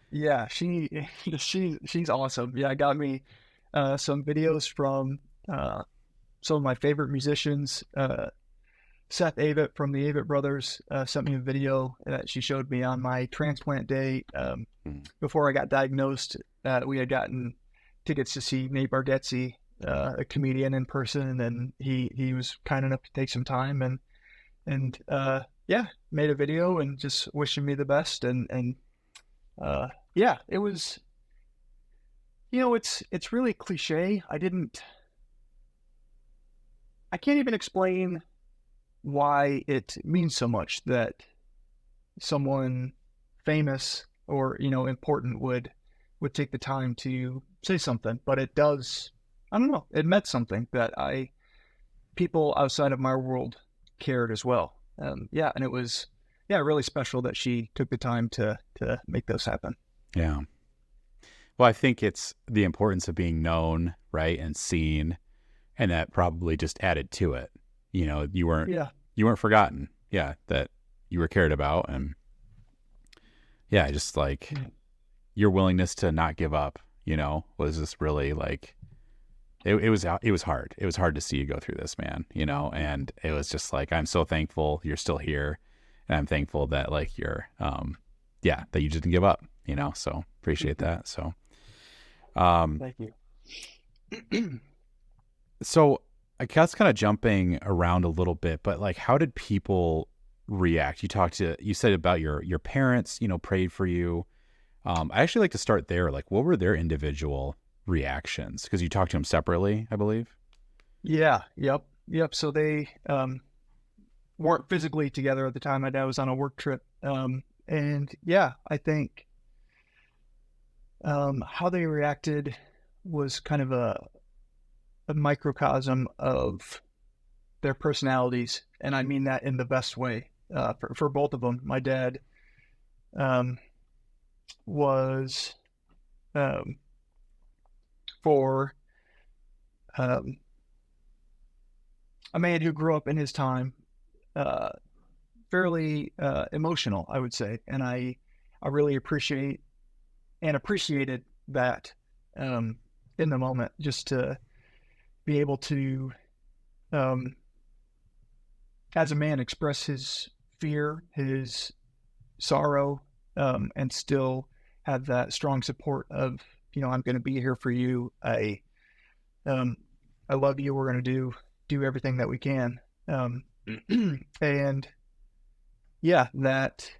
She's awesome. Yeah, got me some videos from some of my favorite musicians. Seth Avett from the Avett Brothers sent me a video that she showed me on my transplant day. Before I got diagnosed, we had gotten tickets to see Nate Bargatze, a comedian, in person, and he was kind enough to take some time and made a video and just wishing me the best. And it was, it's really cliche. I can't even explain why it means so much that someone famous or, important would take the time to say something, but it does. I don't know. It meant something that people outside of my world cared as well. And it was, really special that she took the time to make those happen. Yeah. Well, I think it's the importance of being known, right, and seen, and that probably just added to it. You weren't forgotten. Yeah, that you were cared about, and just like your willingness to not give up, was just really like it was hard. It was hard to see you go through this, man. And it was just like, I'm so thankful you're still here, and I'm thankful that like you're that you didn't give up. So appreciate that. So, thank you. So I guess kind of jumping around a little bit, but like, how did people react? You said about your parents, prayed for you. I actually like to start there. Like, what were their individual reactions? Because you talked to them separately, I believe. Yeah. Yep. So they weren't physically together at the time. My dad was on a work trip. I think how they reacted was kind of a microcosm of their personalities, and I mean that in the best way. For both of them, my dad was for a man who grew up in his time, fairly emotional, I would say, and I really appreciated that in the moment, just to be able to, as a man, express his fear, his sorrow, and still have that strong support of, I'm going to be here for you. I love you. We're going to do everything that we can. And that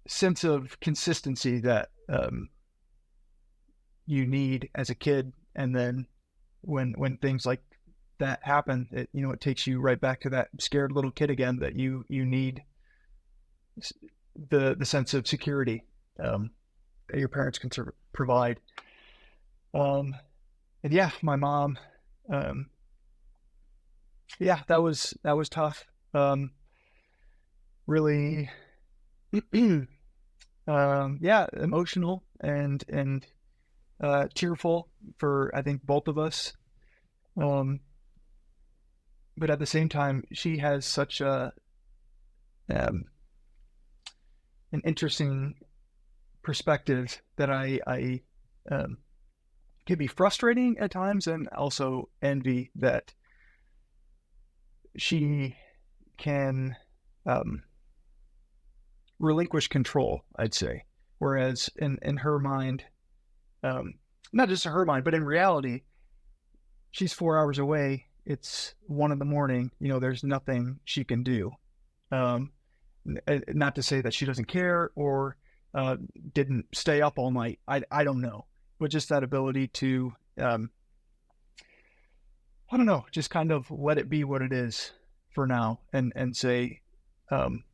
sense of consistency that you need as a kid, and then when things like that happen, it takes you right back to that scared little kid again, that you need the sense of security that your parents can provide. My mom, that was tough. Really, emotional and tearful for, I think, both of us. But at the same time, she has such an interesting perspective that I can be frustrating at times, and also envy that she can relinquish control, I'd say. Whereas in her mind, not just in her mind, but in reality, she's 4 hours away. It's 1 a.m. There's nothing she can do. Not to say that she doesn't care or didn't stay up all night. I don't know. But just that ability to I don't know, just kind of let it be what it is for now, and say, um,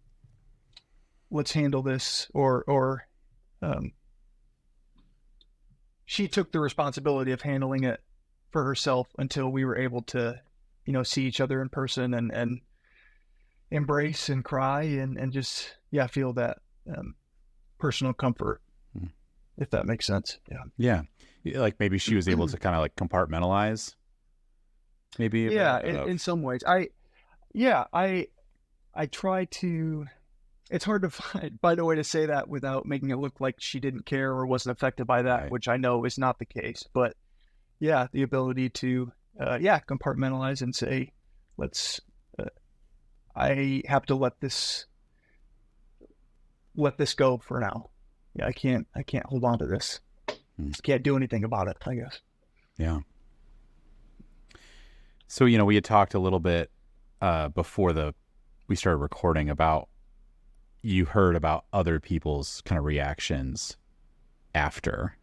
let's handle this, or um, she took the responsibility of handling it for herself until we were able to, see each other in person, and embrace and cry, and just, yeah, feel that personal comfort, Mm. if that makes sense. Yeah. Yeah. Like maybe she was able to kind of like compartmentalize maybe. Yeah, in some ways. I try to. It's hard to find a way to say that without making it look like she didn't care or wasn't affected by that, Right. which I know is not the case. But yeah, the ability to, compartmentalize and say, let's. I have to let this go for now. Yeah, I can't hold on to this. Can't do anything about it, I guess. Yeah. So, we had talked a little bit before we started recording about, you heard about other people's kind of reactions after.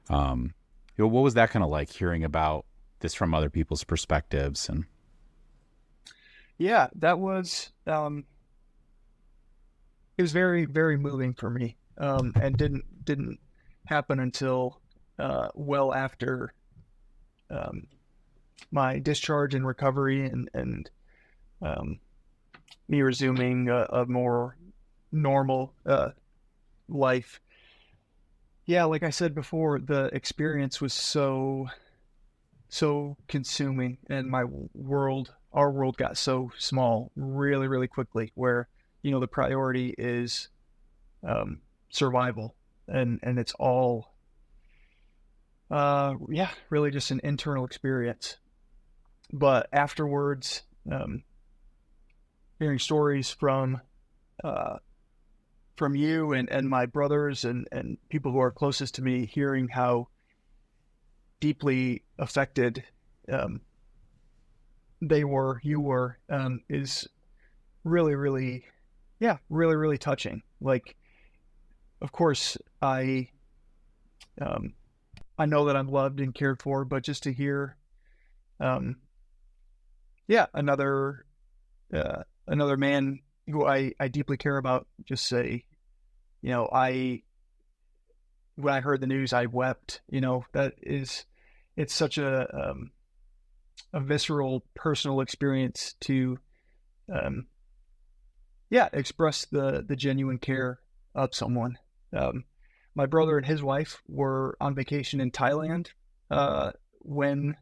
What was that kind of like, hearing about this from other people's perspectives? And Yeah, that was it was very, very moving for me, and didn't happen until well after my discharge and recovery, and me resuming a more normal life. Yeah, like I said before, the experience was so consuming, and our world got so small really, really quickly, where, the priority is survival, and it's all really just an internal experience. But afterwards, hearing stories from you and my brothers, and people who are closest to me, hearing how deeply affected you were, is really, really, yeah, really, really touching. Like, of course, I know that I'm loved and cared for, but just to hear, another man who I deeply care about just say, when I heard the news, I wept. It's such a visceral, personal experience to, express the genuine care of someone. My brother and his wife were on vacation in Thailand when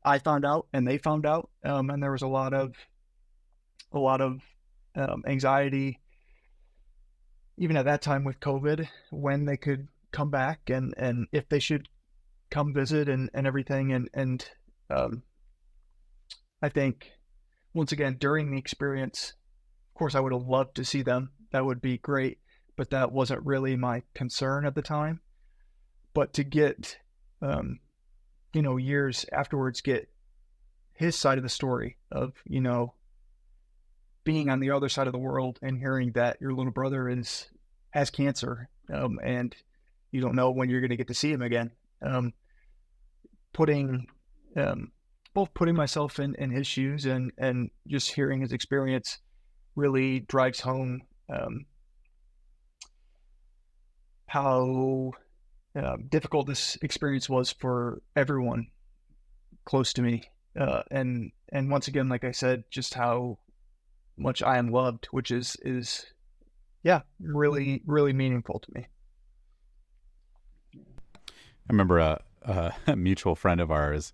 I found out and they found out, and there was a lot of anxiety, even at that time with COVID, when they could come back, and if they should come visit, and everything. And I think, once again, during the experience, of course, I would have loved to see them. That would be great, but that wasn't really my concern at the time. But to get, years afterwards, get his side of the story of, being on the other side of the world and hearing that your little brother has cancer, and you don't know when you're going to get to see him again. Putting myself in his shoes, and just hearing his experience really drives home how difficult this experience was for everyone close to me, and once again, like I said, just how much I am loved, which is really, really meaningful to me. I remember a mutual friend of ours,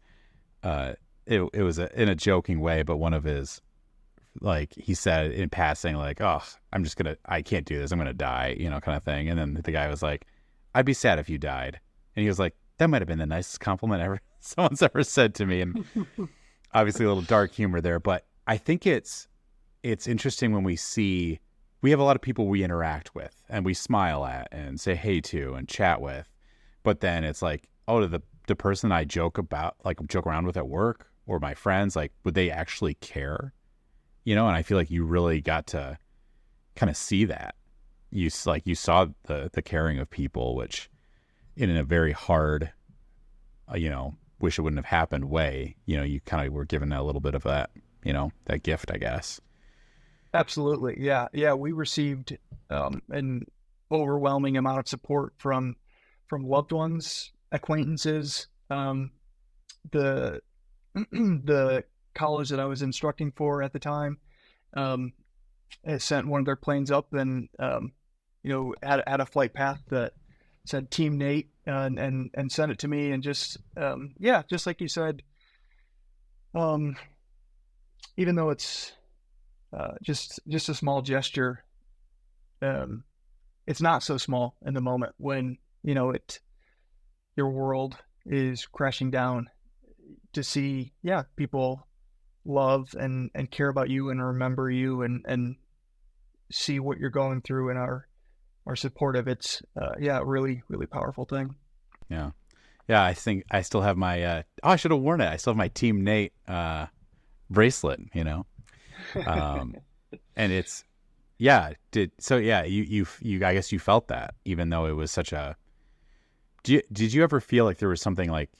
it was in a joking way, but one of his, like, he said in passing, like, oh, I can't do this, I'm going to die, kind of thing. And then the guy was like, I'd be sad if you died. And he was like, that might have been the nicest compliment someone's ever said to me. And obviously a little dark humor there, but I think it's interesting when we have a lot of people we interact with and we smile at and say hey to and chat with, but then it's like, oh, the person I joke around with at work, or my friends, like, would they actually care? And I feel like you really got to kind of see that. You saw the caring of people, which in a very hard, wish it wouldn't have happened way, you kind of were given a little bit of that, that gift, I guess. Absolutely. Yeah. Yeah. We received an overwhelming amount of support from loved ones, acquaintances. The the college that I was instructing for at the time it sent one of their planes up and had a flight path that said Team Nate and sent it to me, and just just like you said, even though it's just a small gesture, it's not so small in the moment when your world is crashing down. To see people love and care about you and remember you and see what you're going through and are supportive. It's a really, really powerful thing. Yeah. Yeah. I think I still have my, I should have worn it. I still have my Team Nate, bracelet, and it's, you, I guess you felt that even though it was such a, did you ever feel like there was something like,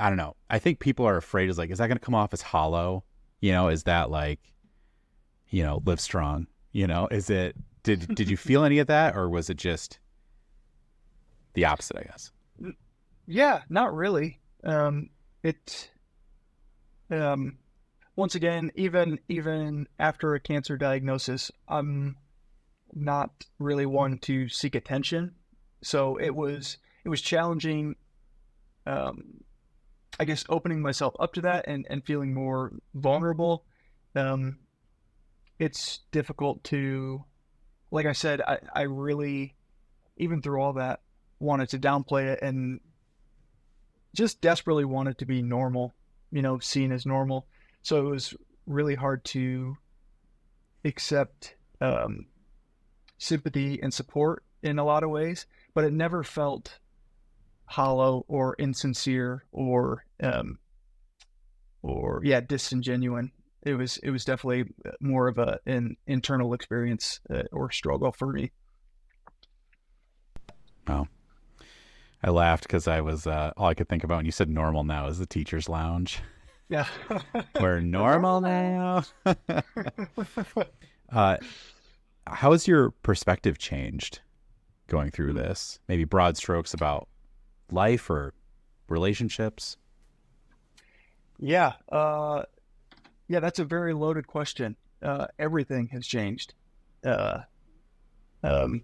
I don't know. I think people are afraid is that going to come off as hollow? Is that like, live strong, is it, did you feel any of that, or was it just the opposite, I guess? Yeah, not really. It, once again, even after a cancer diagnosis, I'm not really one to seek attention. So it was challenging, I guess, opening myself up to that and feeling more vulnerable. It's difficult to, like I said, I really, even through all that, wanted to downplay it and just desperately wanted to be normal, seen as normal. So it was really hard to accept sympathy and support in a lot of ways, but it never felt hollow or insincere or disingenuine. It was definitely more of an internal experience or struggle for me. Wow. I laughed because I was all I could think about when you said normal now is the teacher's lounge. Yeah. We're normal now. How has your perspective changed going through this? Maybe broad strokes about life or relationships? Yeah. That's a very loaded question. Everything has changed. Um,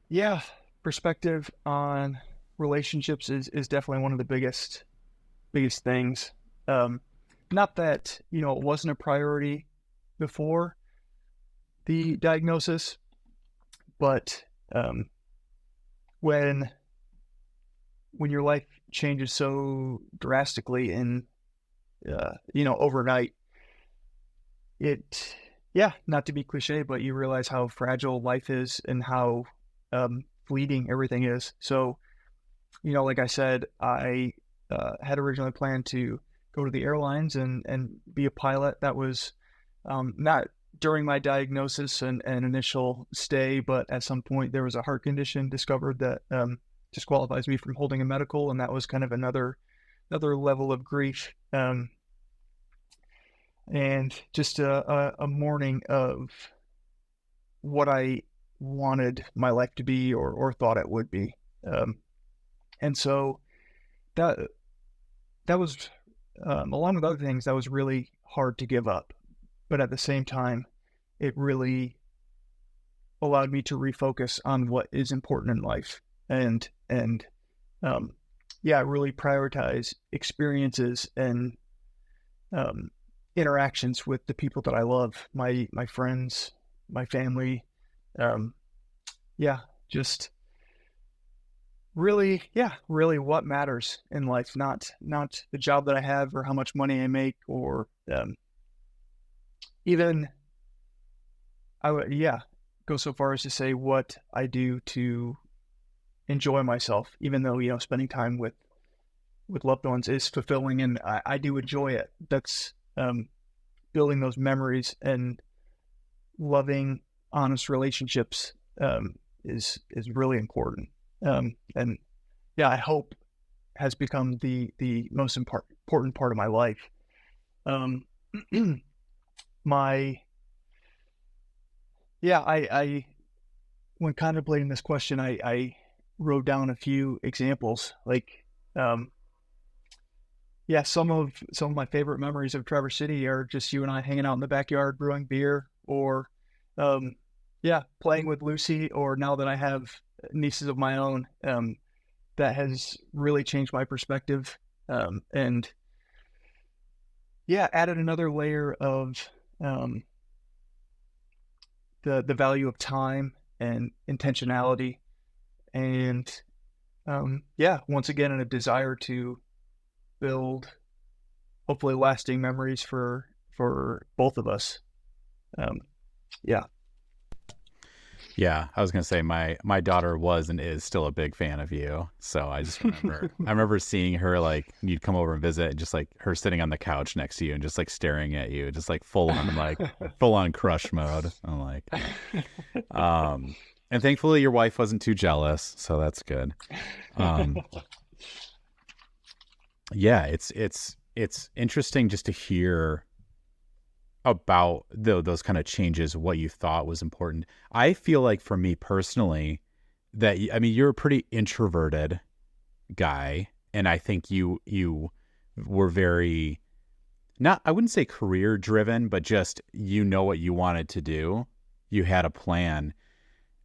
yeah, perspective on relationships is definitely one of the biggest things. Not that, it wasn't a priority before the diagnosis, but when your life changes so drastically and overnight, not to be cliche, but you realize how fragile life is and how fleeting everything is. So, like I said, I had originally planned to go to the airlines and be a pilot. That was not during my diagnosis and initial stay, but at some point there was a heart condition discovered that disqualifies me from holding a medical, and that was kind of another level of grief. And just a mourning of what I wanted my life to be or thought it would be. And so that was, along with other things, that was really hard to give up. But at the same time, it really allowed me to refocus on what is important in life and really prioritize experiences and interactions with the people that I love, my friends, my family. Just really what matters in life, not the job that I have or how much money I make, or even I would go so far as to say what I do to enjoy myself, even though spending time with loved ones is fulfilling and I do enjoy it. That's building those memories and loving, honest relationships is really important. I hope has become the most important part of my life. Um, I when contemplating this question, I wrote down a few examples. Like, some of my favorite memories of Traverse City are just you and I hanging out in the backyard brewing beer, or playing with Lucy, or now that I have nieces of my own, that has really changed my perspective, and added another layer of the value of time and intentionality, and once again, in a desire to build hopefully lasting memories for both of us. Yeah. Yeah, I was gonna say my daughter was and is still a big fan of you. So I just remember I remember seeing her, like, you'd come over and visit, and just like her sitting on the couch next to you and just like staring at you, just like full on crush mode. I'm like, and thankfully your wife wasn't too jealous, so that's good. Yeah, it's interesting just to hear about those kind of changes, what you thought was important. I feel like for me personally, that, I mean, you're a pretty introverted guy, and I think you were very, not, I wouldn't say career driven, but just, what you wanted to do. You had a plan,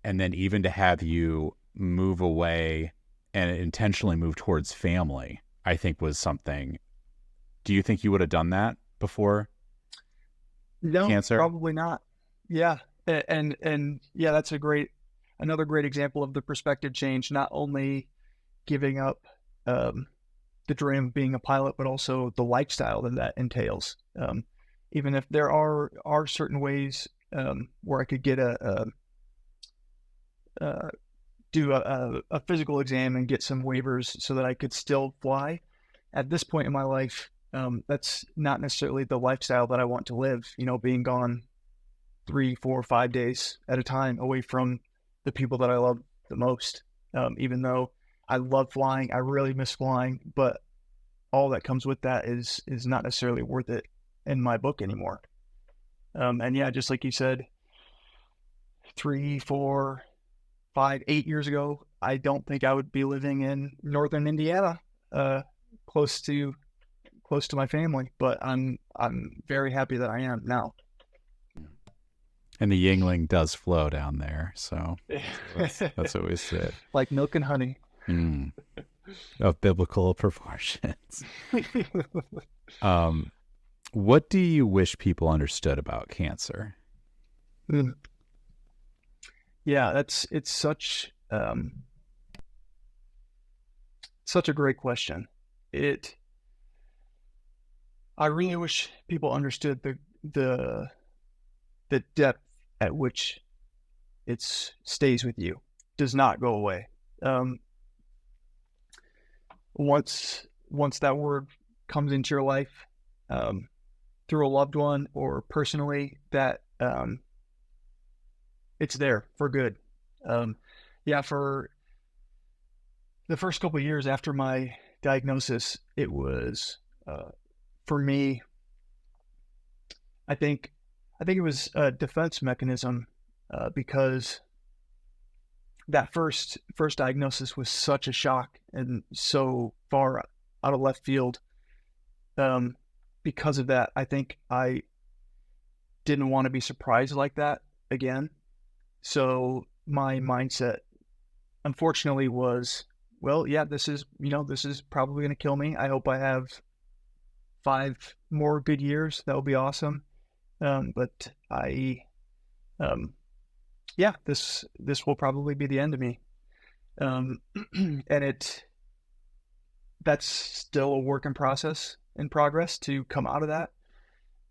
and then even to have you move away and intentionally move towards family, I think was something. Do you think you would have done that before No, cancer? probably not. Yeah. And that's another great example of the perspective change, not only giving up the dream of being a pilot, but also the lifestyle that entails. Even if there are certain ways where I could get do a physical exam and get some waivers so that I could still fly. At this point in my life, that's not necessarily the lifestyle that I want to live, being gone 3, 4, 5 days at a time away from the people that I love the most. Even though I love flying, I really miss flying, but all that comes with that is not necessarily worth it in my book anymore. And just like you said, 3, 4, 5, 8 years ago, I don't think I would be living in northern Indiana, close to my family, but I'm very happy that I am now. And the Yingling does flow down there, so that's always it. Like milk and honey. Of biblical proportions. What do you wish people understood about cancer? Yeah, it's such a great question. I really wish people understood the depth at which it stays with you, does not go away. Once that word comes into your life, through a loved one or personally, that it's there for good. For the first couple of years after my diagnosis, it was for me, I think it was a defense mechanism, because that first diagnosis was such a shock and so far out of left field. Because of that, I think I didn't want to be surprised like that again. So my mindset, unfortunately, was, well, yeah, this is probably going to kill me. I hope I have 5 more good years. That would be awesome. But this will probably be the end of me. And that's still a work in progress to come out of that.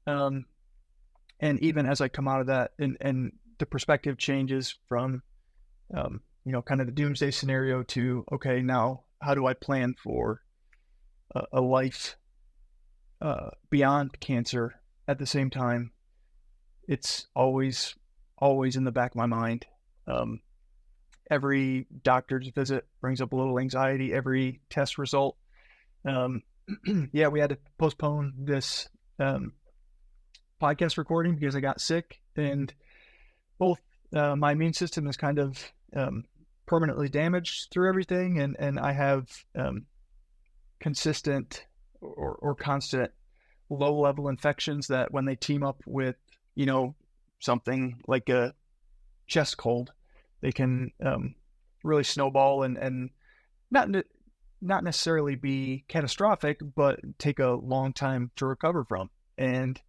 And even as I come out of that, and the perspective changes from, kind of the doomsday scenario to, okay, now how do I plan for a life beyond cancer? At the same time, it's always in the back of my mind. Every doctor's visit brings up a little anxiety. Every test result Um, yeah, we had to postpone this podcast recording because I got sick, and both my immune system is kind of permanently damaged through everything, and I have consistent or constant low level infections that when they team up with, something like a chest cold, they can really snowball and not not necessarily be catastrophic, but take a long time to recover from. And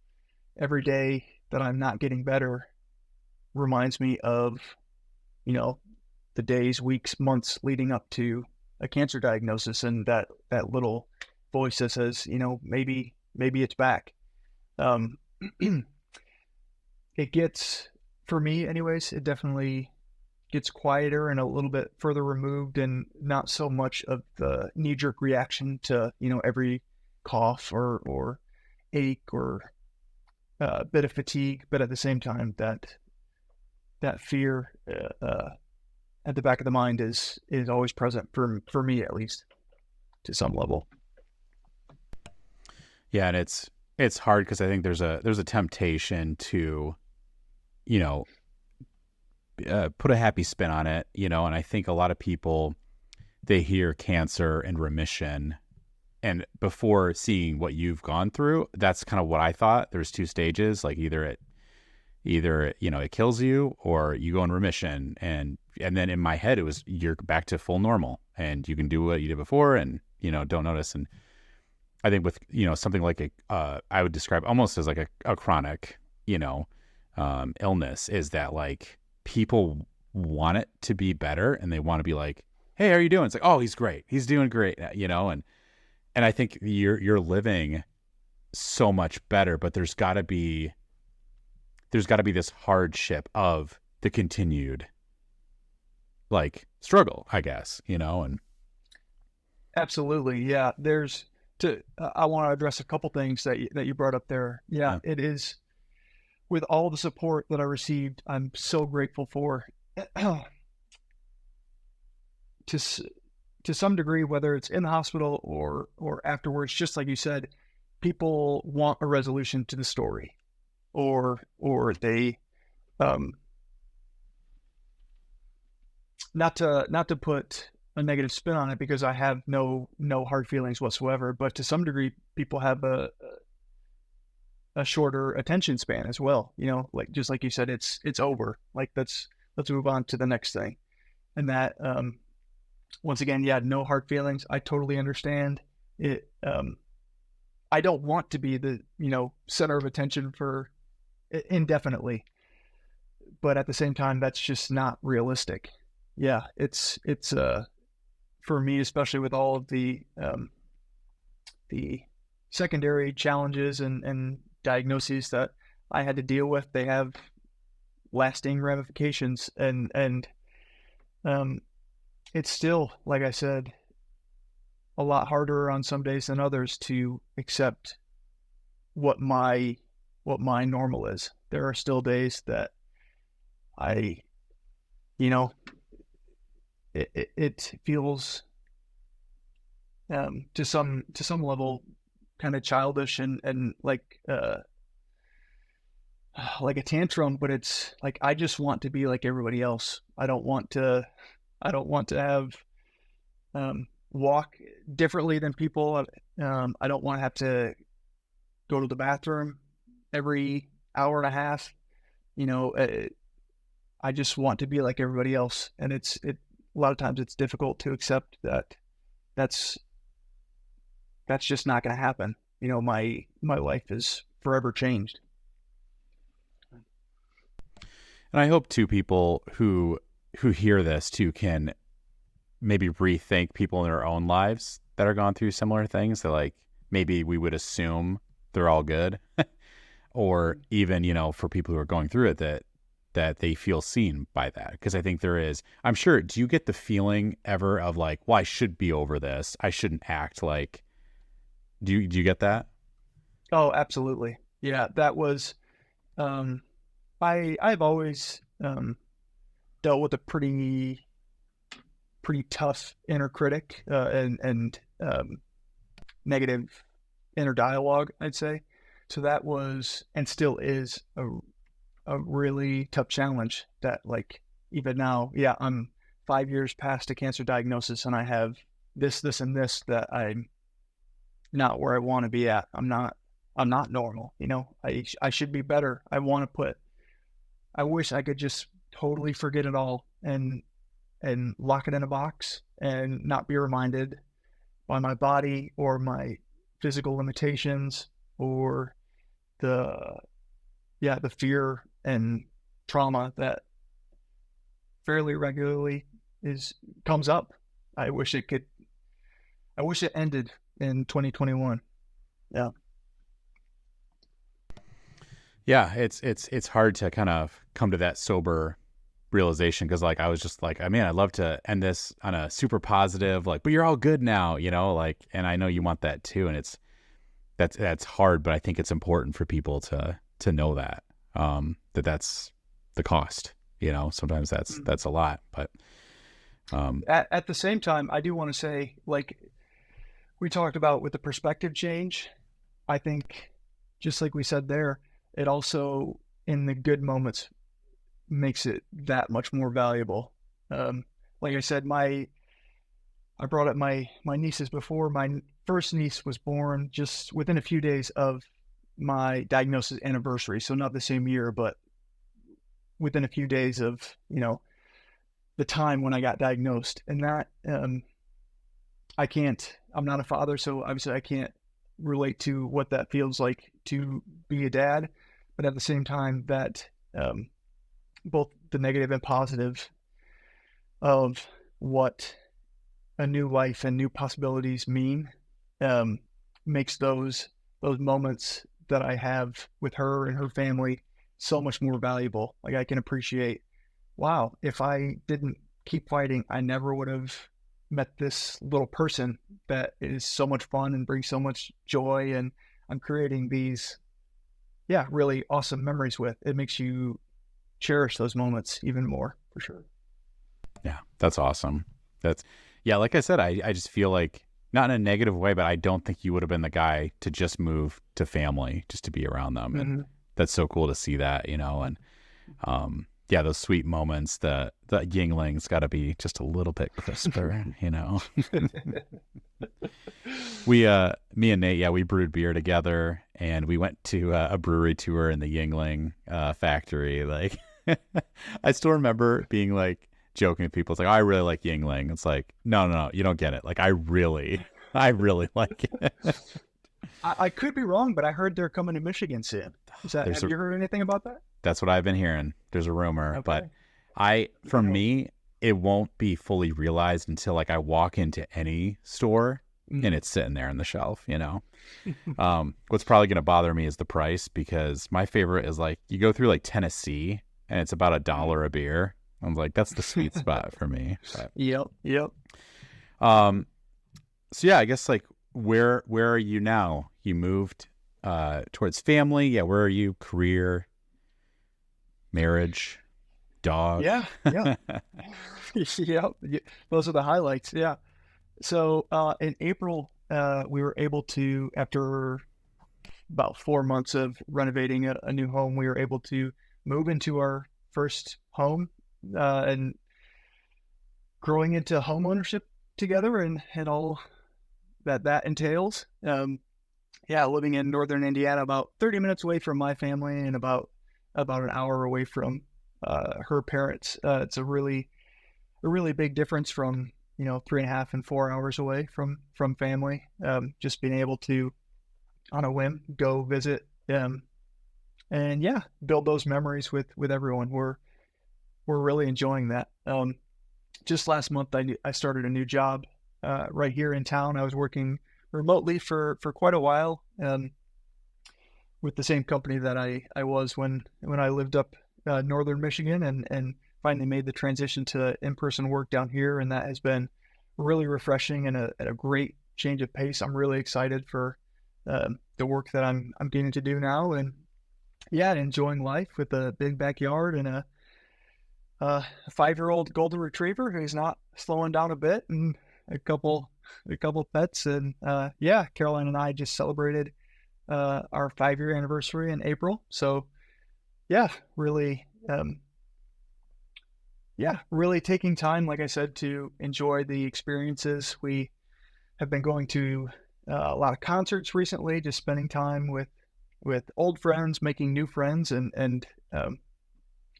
every day that I'm not getting better reminds me of, the days, weeks, months leading up to a cancer diagnosis, and that little voice that says, maybe it's back. Um, it gets, for me anyways, it definitely gets quieter and a little bit further removed, and not so much of the knee-jerk reaction to, every cough or ache or bit of fatigue, but at the same time, that fear at the back of the mind is always present for me, at least to some level. Yeah, and it's hard because I think there's a temptation to, put a happy spin on it, and I think a lot of people, they hear cancer and remission, and before seeing what you've gone through, that's kind of what I thought. There's two stages, like either it kills you or you go in remission, and then in my head it was you're back to full normal and you can do what you did before and don't notice. And I think with something like I would describe almost as like a chronic illness, is that like people want it to be better and they want to be like, hey, how are you doing? It's like, oh, he's great, he's doing great, and I think you're living so much better, but there's got to be this hardship of the continued like struggle, I guess, and Absolutely, yeah. I want to address a couple things that you brought up there. Yeah, it is, with all the support that I received, I'm so grateful for. To some degree, whether it's in the hospital or afterwards, just like you said, people want a resolution to the story, or they not to put a negative spin on it, because I have no hard feelings whatsoever, but to some degree people have a shorter attention span as well, like just like you said, it's over, like let's move on to the next thing. And that once again, yeah, no hard feelings. I totally understand it. I don't want to be the center of attention for indefinitely, but at the same time, that's just not realistic. Yeah, it's for me, especially with all of the secondary challenges and diagnoses that I had to deal with, they have lasting ramifications, and it's still, like I said, a lot harder on some days than others to accept what my normal is. There are still days that it feels to some level kind of childish and like a tantrum, but it's like I just want to be like everybody else. I don't want to have walk differently than people. I don't want to have to go to the bathroom every hour and a half. I just want to be like everybody else, and a lot of times it's difficult to accept that that's just not going to happen. My life is forever changed. I hope too people who hear this too can maybe rethink people in their own lives that are going through similar things. That like maybe we would assume they're all good, or even for people who are going through it that they feel seen by that. Because I think there is. I'm sure. Do you get the feeling ever of like, well, I should be over this. I shouldn't act like. Do you get that? Oh, absolutely. Yeah, that was. I've always dealt with a pretty tough inner critic, and negative inner dialogue, I'd say. So that was, and still is, a really tough challenge that, like, even now, yeah, I'm 5 years past a cancer diagnosis and I have this, and this, that I'm not where I want to be at. I'm not normal. I should be better. I wish I could just totally forget it all and lock it in a box and not be reminded by my body or my physical limitations or the fear and trauma that fairly regularly comes up. I wish it ended in 2021. Yeah. Yeah, it's hard to kind of come to that sober realization, because like I was just like, I mean, I'd love to end this on a super positive, like, but you're all good now, like, and I know you want that too, and that's hard, but I think it's important for people to know that that's the cost. Sometimes that's a lot, but at the same time, I do want to say, like we talked about with the perspective change, I think just like we said there, it also, in the good moments, makes it that much more valuable. Like I said, I brought up my nieces before. My first niece was born just within a few days of my diagnosis anniversary. So not the same year, but within a few days of, the time when I got diagnosed. And that, I'm not a father, so obviously I can't relate to what that feels like to be a dad. But at the same time, that, both the negative and positive of what a new life and new possibilities mean, makes those moments that I have with her and her family so much more valuable. Like, I can appreciate, wow, if I didn't keep fighting, I never would have met this little person that is so much fun and brings so much joy, and I'm creating these, really awesome memories with. It makes you cherish those moments even more, for sure. Yeah, that's awesome. Like I said, I just feel like, not in a negative way, but I don't think you would have been the guy to just move to family just to be around them. Mm-hmm. And that's so cool to see that, and those sweet moments, the Yingling's got to be just a little bit crisper, Me and Nate, we brewed beer together, and we went to a brewery tour in the Yingling factory. Like, I still remember being like, joking with people. It's like, oh, I really like Yingling. It's like, no, you don't get it. Like, I really like it. I could be wrong, but I heard they're coming to Michigan soon. Have you heard anything about that? That's what I've been hearing. There's a rumor, okay. But for me, it won't be fully realized until like I walk into any store and it's sitting there on the shelf, What's probably going to bother me is the price, because my favorite is like, you go through like Tennessee and it's about $1 a beer. I'm like, that's the sweet spot for me. But, Yep. So I guess like, where are you now? You moved towards family. Yeah. Where are you? Career, marriage, dog. Yeah. Yep. Those are the highlights. Yeah. So in April, we were able to, after about 4 months of renovating a new home, we were able to move into our first home, and growing into home ownership together and all that entails. Living in northern Indiana, about 30 minutes away from my family and about an hour away from her parents. It's a really big difference from 3.5 and 4 hours away from family. Just being able to, on a whim, go visit and build those memories with everyone. We're really enjoying that. Just last month, I started a new job right here in town. I was working remotely for quite a while, with the same company that I was when I lived up northern Michigan, and finally made the transition to in-person work down here, and that has been really refreshing and a great change of pace. I'm really excited for the work that I'm getting to do now, and enjoying life with a big backyard and a 5-year-old golden retriever who's not slowing down a bit, and a couple a couple pets, and yeah, Caroline and I just celebrated our 5-year anniversary in April. So yeah, really, really taking time, like I said, to enjoy the experiences. We have been going to a lot of concerts recently, just spending time with old friends, making new friends, and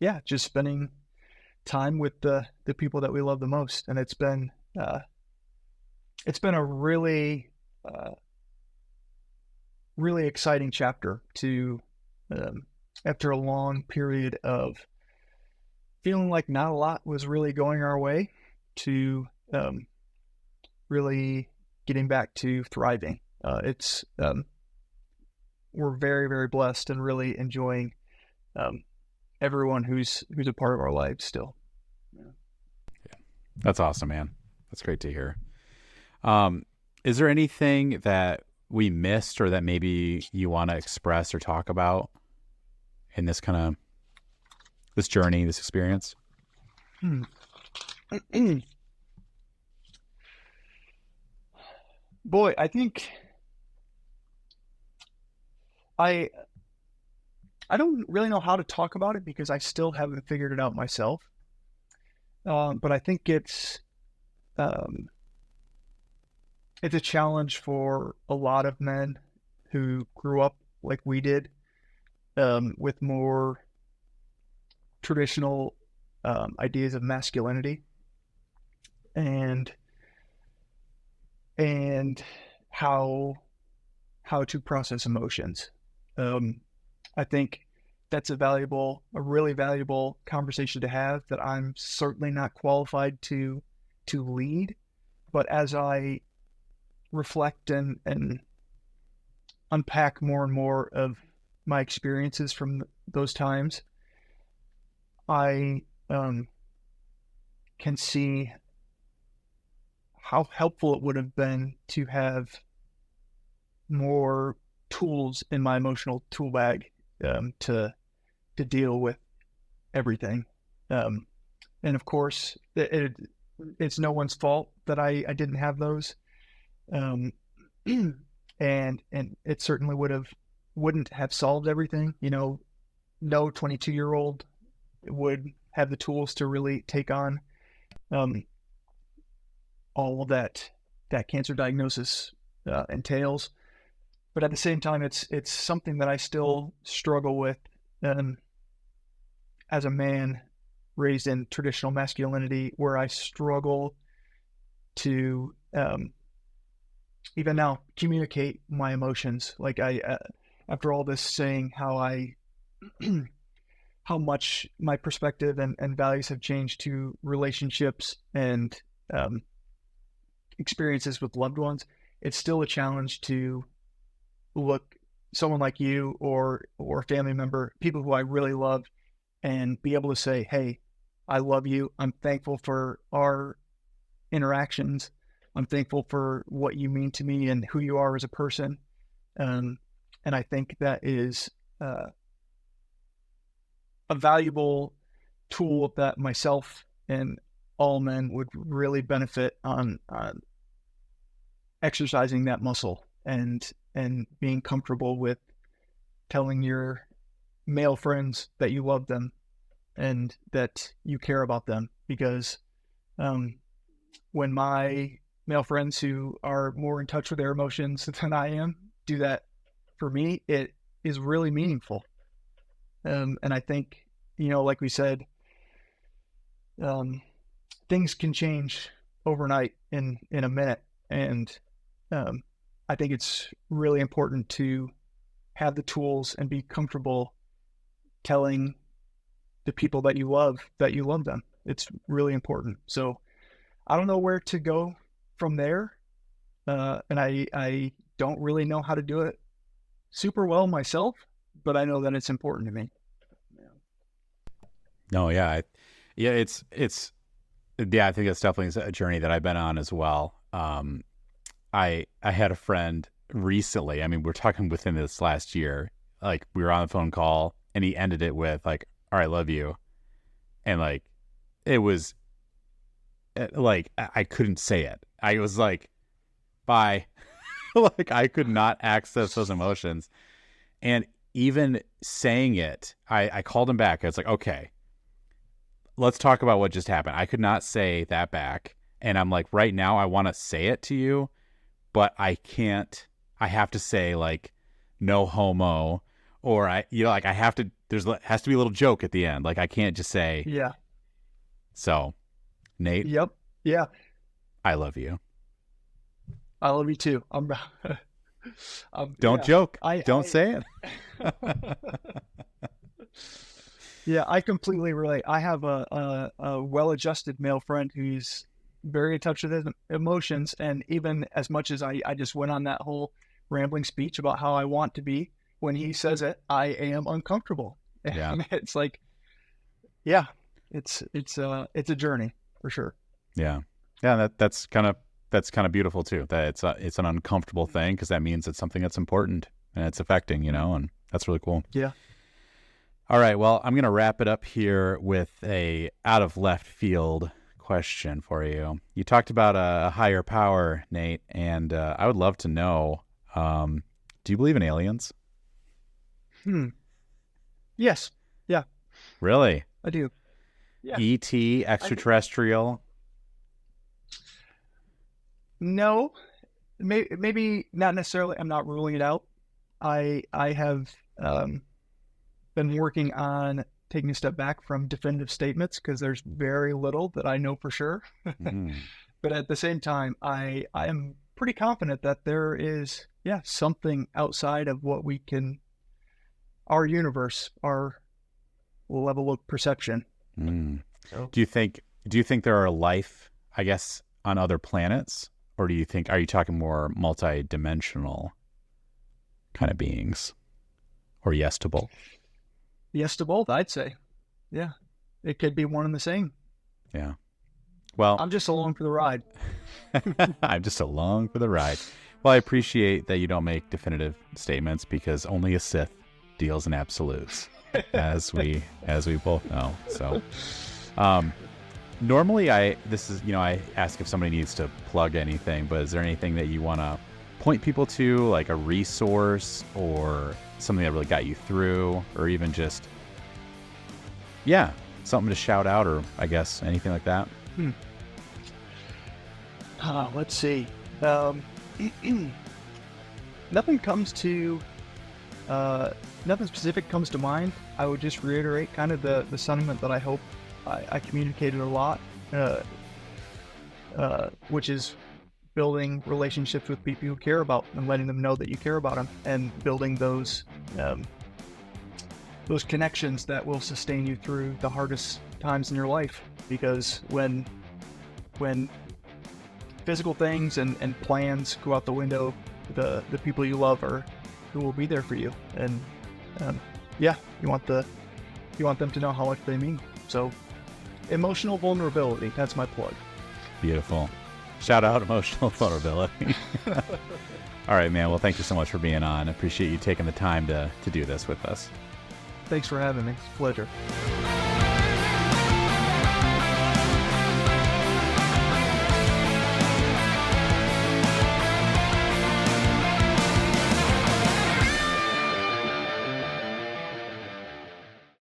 yeah, just spending time with the people that we love the most. And it's been a uh, really exciting chapter to after a long period of feeling like not a lot was really going our way to really getting back to thriving. It's we're very, very blessed and really enjoying everyone who's a part of our lives still. Yeah. That's awesome, man. That's great to hear. Is there anything that we missed or that maybe you want to express or talk about in this this journey, this experience? Boy, I think I don't really know how to talk about it because I still haven't figured it out myself. But I think um, it's a challenge for a lot of men who grew up like we did, with more traditional ideas of masculinity and and how to process emotions. I think that's a really valuable conversation to have that I'm certainly not qualified to lead. But as I reflect and unpack more and more of my experiences from those times, I can see how helpful it would have been to have more tools in my emotional tool bag to deal with everything. And of course, it's no one's fault that I didn't have those. Um, and it certainly wouldn't have solved everything. You know, no 22-year-old would have the tools to really take on um, all that cancer diagnosis entails. But at the same time, it's something that I still struggle with as a man raised in traditional masculinity, where I struggle to even now communicate my emotions. Like after all this saying how how much my perspective and values have changed to relationships and experiences with loved ones, it's still a challenge to look someone like you or a family member, people who I really love, and be able to say, hey, I love you. I'm thankful for our interactions. I'm thankful for what you mean to me and who you are as a person. And I think that is a valuable tool that myself and all men would really benefit on exercising that muscle and being comfortable with telling your male friends that you love them and that you care about them. Because when my male friends who are more in touch with their emotions than I am do that for me, it is really meaningful. And I think, like we said, things can change overnight in a minute. And I think it's really important to have the tools and be comfortable telling the people that you love them. It's really important. So I don't know where to go from there. And I don't really know how to do it super well myself, but I know that it's important to me. No, yeah. I think that's definitely a journey that I've been on as well. I had a friend recently, I mean, we're talking within this last year, like we were on a phone call and he ended it with like, all right, I love you. And like, it was like, I couldn't say it. I was like, bye. Like, I could not access those emotions. And even saying it, I called him back. I was like, okay, let's talk about what just happened. I could not say that back. And I'm like, right now, I want to say it to you, but I can't. I have to say, like, no homo, or I have to, has to be a little joke at the end. Like, I can't just say, Yeah. So, Nate, Yep. Yeah. I love you. I love you too. Don't yeah. joke. Don't say it. Yeah, I completely relate. I have a well-adjusted male friend who's very in touch with his emotions, and even as much as I just went on that whole rambling speech about how I want to be, when he says it, I am uncomfortable. Yeah. And it's like, yeah, it's a journey for sure. Yeah. Yeah. That's kind of beautiful too. That it's an uncomfortable thing, because that means it's something that's important and it's affecting, and that's really cool. Yeah. All right. Well, I'm going to wrap it up here with a out of left field question for you. You talked about a higher power, Nate, and I would love to know, do you believe in aliens? Yes. Yeah, Really? I do. Yeah. ET, extraterrestrial? No, maybe not necessarily. I'm not ruling it out. I have been working on taking a step back from definitive statements, because there's very little that I know for sure. But at the same time, I am pretty confident that there is, something outside of what we can, our universe, our level of perception. So, Do you think there are life, I guess, on other planets? Or are you talking more multi-dimensional kind of beings? Or yes to both? yes to both, I'd say. Yeah, it could be one and the same. Yeah. Well, I'm just along for the ride. I'm just along for the ride. Well, I appreciate that you don't make definitive statements, because only a Sith deals in absolutes, as we both know. So, normally I ask if somebody needs to plug anything, but is there anything that you want to point people to, like a resource or something that really got you through, or even just, something to shout out, or I guess anything like that? Let's see. Nothing specific comes to mind. I would just reiterate kind of the sentiment that I hope I communicated a lot, which is building relationships with people you care about and letting them know that you care about them, and building those connections that will sustain you through the hardest times in your life. Because when physical things and plans go out the window, the people you love are who will be there for you. And you want them to know how much they mean. So emotional vulnerability, that's my plug. Beautiful. Shout out emotional vulnerability. All right, man. Well, thank you so much for being on. I appreciate you taking the time to do this with us. Thanks for having me. It's a pleasure.